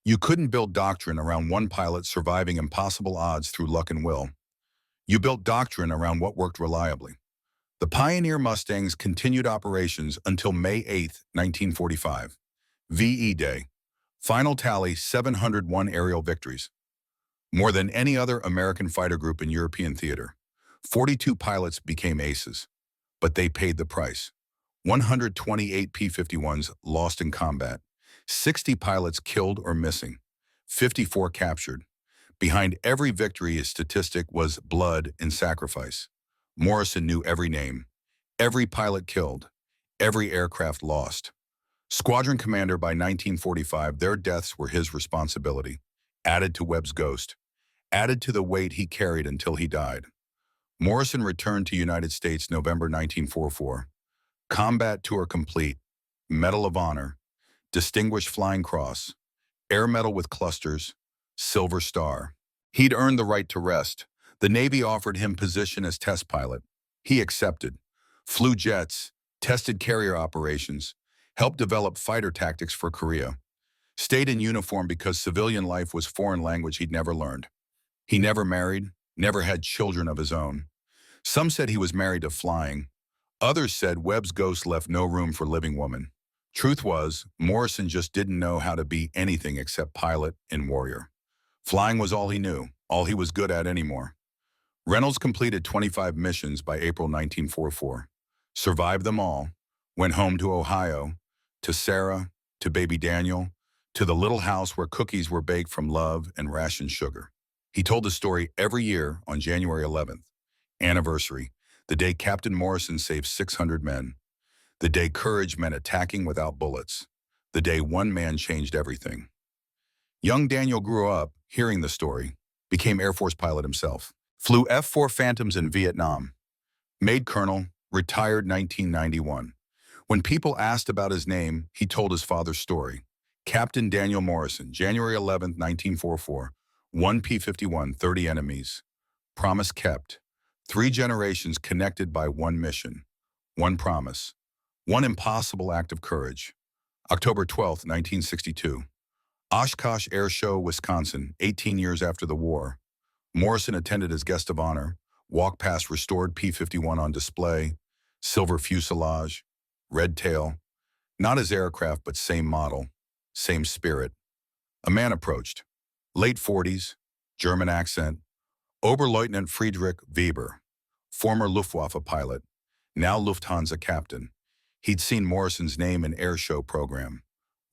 You couldn't build doctrine around one pilot surviving impossible odds through luck and will. You built doctrine around what worked reliably. The Pioneer Mustangs continued operations until May 8, 1945. VE Day. Final tally, 701 aerial victories. More than any other American fighter group in European theater. 42 pilots became aces, but they paid the price. 128 P-51s lost in combat. 60 pilots killed or missing. 54 captured. Behind every victory, a statistic was blood and sacrifice. Morrison knew every name, every pilot killed, every aircraft lost. Squadron commander by 1945, their deaths were his responsibility, added to Webb's ghost, added to the weight he carried until he died. Morrison returned to United States November 1944. Combat tour complete, Medal of Honor, Distinguished Flying Cross, Air Medal with Clusters, Silver Star. He'd earned the right to rest. The Navy offered him position as test pilot. He accepted. Flew jets, tested carrier operations, helped develop fighter tactics for Korea. Stayed in uniform because civilian life was foreign language he'd never learned. He never married, never had children of his own. Some said he was married to flying. Others said Webb's ghost left no room for living woman. Truth was, Morrison just didn't know how to be anything except pilot and warrior. Flying was all he knew, all he was good at anymore. Reynolds completed 25 missions by April 1944. Survived them all. Went home to Ohio, to Sarah, to baby Daniel, to the little house where cookies were baked from love and rationed sugar. He told the story every year on January 11th, anniversary, the day Captain Morrison saved 600 men. The day courage meant attacking without bullets. The day one man changed everything. Young Daniel grew up hearing the story, became Air Force pilot himself, flew F-4 Phantoms in Vietnam, made colonel, retired 1991. When people asked about his name, he told his father's story. Captain Daniel Morrison, January 11, 1944, 1 P-51, 30 enemies. Promise kept. 3 generations connected by one mission, one promise, one impossible act of courage. October 12, 1962. Oshkosh Air Show, Wisconsin, 18 years after the war. Morrison attended as guest of honor, walked past restored P-51 on display, silver fuselage, red tail. Not his aircraft, but same model, same spirit. A man approached. Late 40s, German accent. Oberleutnant Friedrich Weber, former Luftwaffe pilot, now Lufthansa captain. He'd seen Morrison's name in air show program,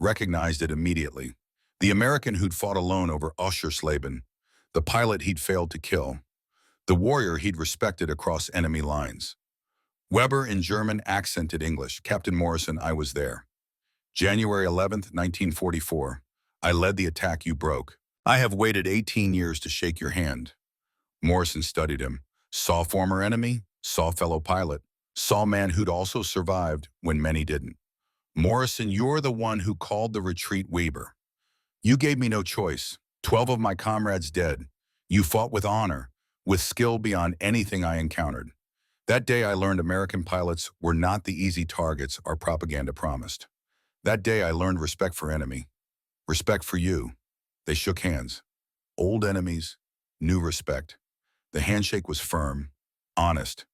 recognized it immediately. The American who'd fought alone over Oschersleben, the pilot he'd failed to kill, the warrior he'd respected across enemy lines. Weber in German accented English. Captain Morrison, I was there. January 11th, 1944. I led the attack you broke. I have waited 18 years to shake your hand. Morrison studied him. Saw former enemy, saw fellow pilot, saw man who'd also survived when many didn't. Morrison, you're the one who called the retreat Weber. You gave me no choice. 12 of my comrades dead. You fought with honor, with skill beyond anything I encountered. That day I learned American pilots were not the easy targets our propaganda promised. That day I learned respect for enemy, respect for you. They shook hands. Old enemies, new respect. The handshake was firm, honest.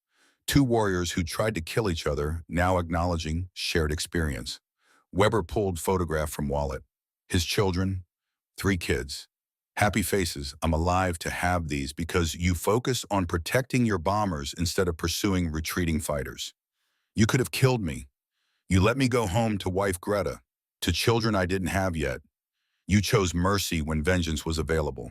Two warriors who tried to kill each other, now acknowledging shared experience. Weber pulled photograph from wallet. His children, 3 kids. Happy faces. I'm alive to have these because you focus on protecting your bombers instead of pursuing retreating fighters. You could have killed me. You let me go home to wife Greta, to children I didn't have yet. You chose mercy when vengeance was available.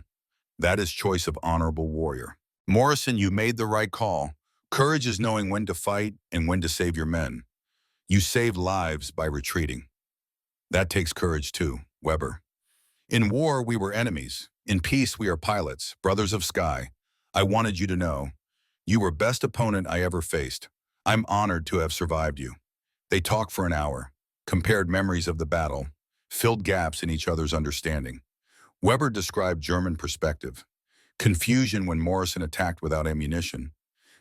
That is choice of honorable warrior. Morrison, you made the right call. Courage is knowing when to fight and when to save your men. You saved lives by retreating. That takes courage too, Weber. In war, we were enemies. In peace, we are pilots, brothers of sky. I wanted you to know. You were best opponent I ever faced. I'm honored to have survived you. They talked for an hour, compared memories of the battle, filled gaps in each other's understanding. Weber described German perspective. Confusion when Morrison attacked without ammunition.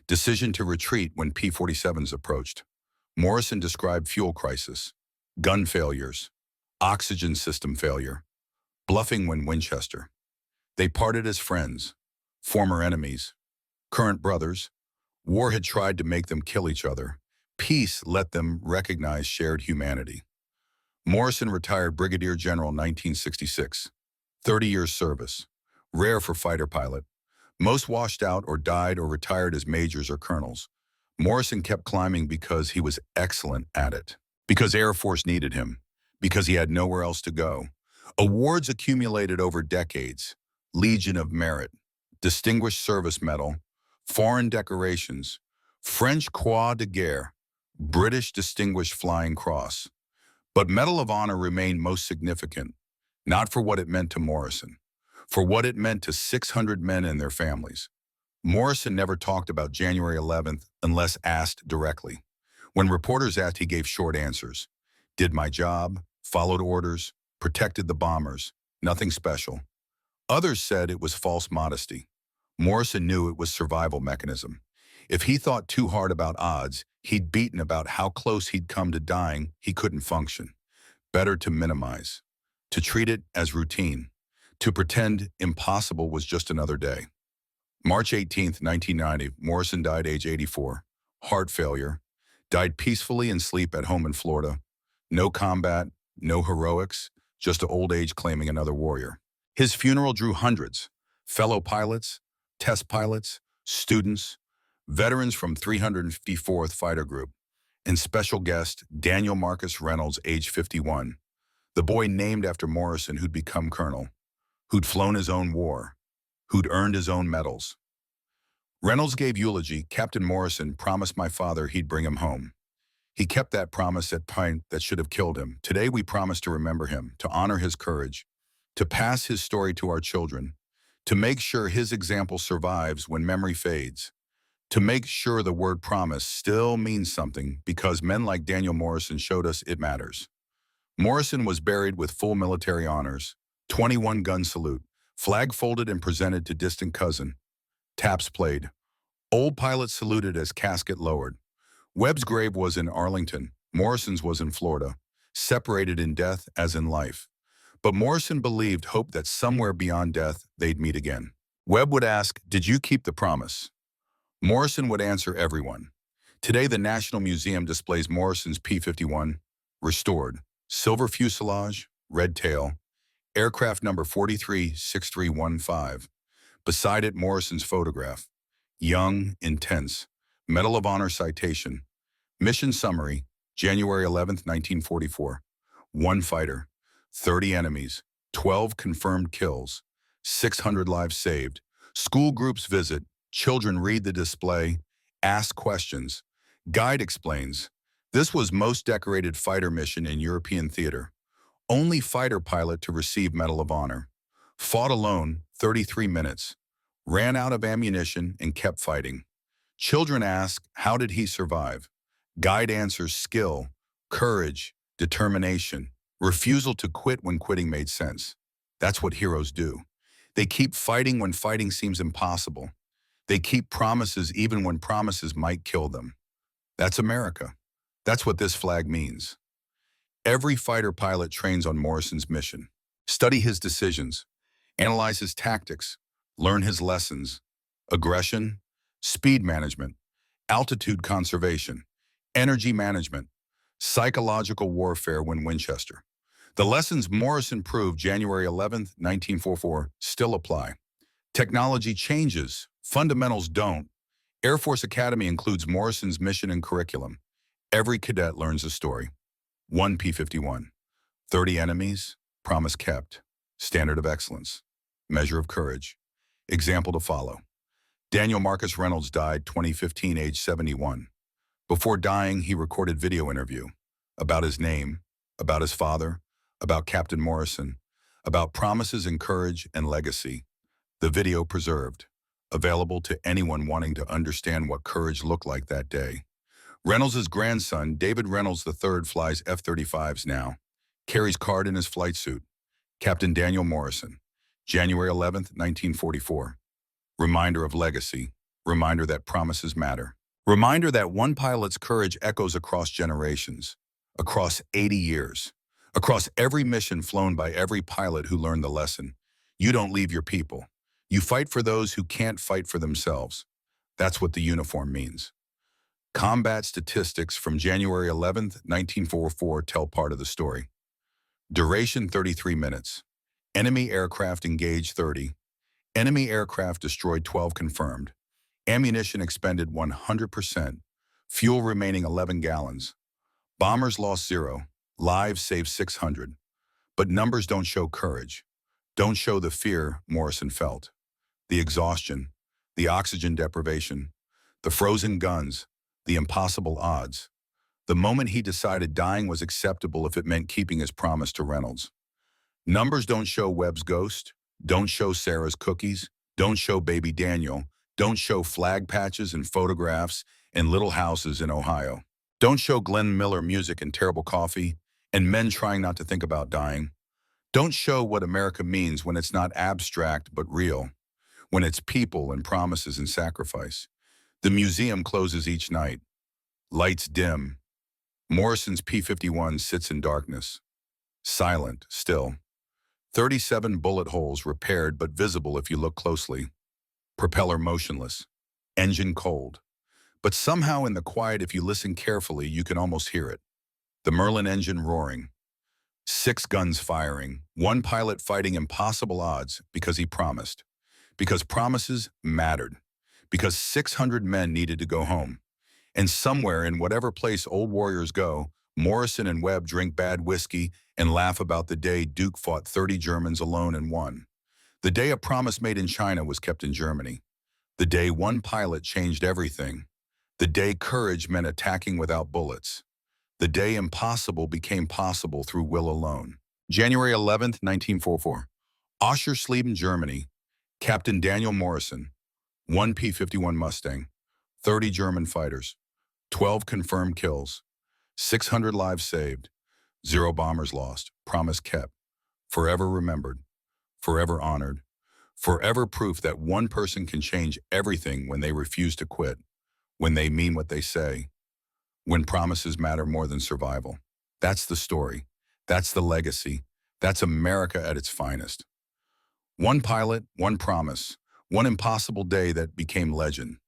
Decision to retreat when P-47s approached. Morrison described fuel crisis, gun failures, oxygen system failure, bluffing when Winchester. They parted as friends, former enemies, current brothers. War had tried to make them kill each other. Peace let them recognize shared humanity. Morrison retired Brigadier General 1966. 30 years service. Rare for fighter pilot. Most washed out or died or retired as majors or colonels. Morrison kept climbing because he was excellent at it. Because Air Force needed him. Because he had nowhere else to go. Awards accumulated over decades. Legion of Merit. Distinguished Service Medal. Foreign decorations. French Croix de Guerre. British Distinguished Flying Cross. But Medal of Honor remained most significant. Not for what it meant to Morrison. For what it meant to 600 men and their families. Morrison never talked about January 11th unless asked directly. When reporters asked, he gave short answers. Did my job, followed orders, protected the bombers, nothing special. Others said it was false modesty. Morrison knew it was survival mechanism. If he thought too hard about odds, he'd beaten about how close he'd come to dying, he couldn't function. Better to minimize. To treat it as routine. To pretend impossible was just another day. March 18, 1990, Morrison died age 84. Heart failure. Died peacefully in sleep at home in Florida. No combat, no heroics, just old age claiming another warrior. His funeral drew hundreds. Fellow pilots, test pilots, students, veterans from 354th Fighter Group, and special guest Daniel Marcus Reynolds, age 51. The boy named after Morrison who'd become colonel, who'd flown his own war, who'd earned his own medals. Reynolds gave eulogy. Captain Morrison promised my father he'd bring him home. He kept that promise at point that should have killed him. Today we promise to remember him, to honor his courage, to pass his story to our children, to make sure his example survives when memory fades, to make sure the word promise still means something because men like Daniel Morrison showed us it matters. Morrison was buried with full military honors, 21-gun salute, flag folded and presented to distant cousin. Taps played. Old pilots saluted as casket lowered. Webb's grave was in Arlington. Morrison's was in Florida, separated in death as in life. But Morrison believed hope that somewhere beyond death they'd meet again. Webb would ask, "Did you keep the promise?" Morrison would answer everyone. Today the National Museum displays Morrison's P-51, restored, silver fuselage, red tail, aircraft number 436315. Beside it, Morrison's photograph. Young, intense. Medal of Honor citation. Mission summary, January 11th, 1944. 1 fighter, 30 enemies, 12 confirmed kills, 600 lives saved. School groups visit, children read the display, ask questions. Guide explains, this was most decorated fighter mission in European theater. Only fighter pilot to receive Medal of Honor. Fought alone, 33 minutes. Ran out of ammunition and kept fighting. Children ask, how did he survive? Guide answers, skill, courage, determination, refusal to quit when quitting made sense. That's what heroes do. They keep fighting when fighting seems impossible. They keep promises even when promises might kill them. That's America. That's what this flag means. Every fighter pilot trains on Morrison's mission. Study his decisions, analyze his tactics, learn his lessons: aggression, speed management, altitude conservation, energy management, psychological warfare when Winchester. The lessons Morrison proved January 11, 1944 still apply. Technology changes, fundamentals don't. Air Force Academy includes Morrison's mission and curriculum. Every cadet learns a story. 1 P-51. 30 enemies, promise kept. Standard of excellence. Measure of courage. Example to follow. Daniel Marcus Reynolds died 2015, age 71. Before dying, he recorded video interview about his name, about his father, about Captain Morrison, about promises and courage and legacy. The video preserved, available to anyone wanting to understand what courage looked like that day. Reynolds' grandson, David Reynolds III, flies F-35s now, carries card in his flight suit. Captain Daniel Morrison, January 11, 1944. Reminder of legacy, reminder that promises matter. Reminder that one pilot's courage echoes across generations, across 80 years, across every mission flown by every pilot who learned the lesson. You don't leave your people. You fight for those who can't fight for themselves. That's what the uniform means. Combat statistics from January 11, 1944 tell part of the story. Duration 33 minutes. Enemy aircraft engaged 30. Enemy aircraft destroyed 12 confirmed. Ammunition expended 100%. Fuel remaining 11 gallons. Bombers lost 0. Lives saved 600. But numbers don't show courage. Don't show the fear Morrison felt. The exhaustion, the oxygen deprivation, the frozen guns, the impossible odds. The moment he decided dying was acceptable if it meant keeping his promise to Reynolds. Numbers don't show Webb's ghost, don't show Sarah's cookies, don't show baby Daniel, don't show flag patches and photographs in little houses in Ohio. Don't show Glenn Miller music and terrible coffee and men trying not to think about dying. Don't show what America means when it's not abstract but real, when it's people and promises and sacrifice. The museum closes each night. Lights dim. Morrison's P-51 sits in darkness. Silent, still. 37 bullet holes repaired but visible if you look closely. Propeller motionless. Engine cold. But somehow in the quiet, if you listen carefully, you can almost hear it. The Merlin engine roaring. 6 guns firing. One pilot fighting impossible odds because he promised. Because promises mattered. Because 600 men needed to go home. And somewhere in whatever place old warriors go, Morrison and Webb drink bad whiskey and laugh about the day Duke fought 30 Germans alone and won. The day a promise made in China was kept in Germany. The day one pilot changed everything. The day courage meant attacking without bullets. The day impossible became possible through will alone. January 11, 1944. Oschersleben, Germany. Captain Daniel Morrison. 1 P-51 Mustang. 30 German fighters. 12 confirmed kills. 600 lives saved. 0 bombers lost. Promise kept. Forever remembered. Forever honored. Forever proof that one person can change everything when they refuse to quit. When they mean what they say. When promises matter more than survival. That's the story. That's the legacy. That's America at its finest. One pilot, one promise. One impossible day that became legend.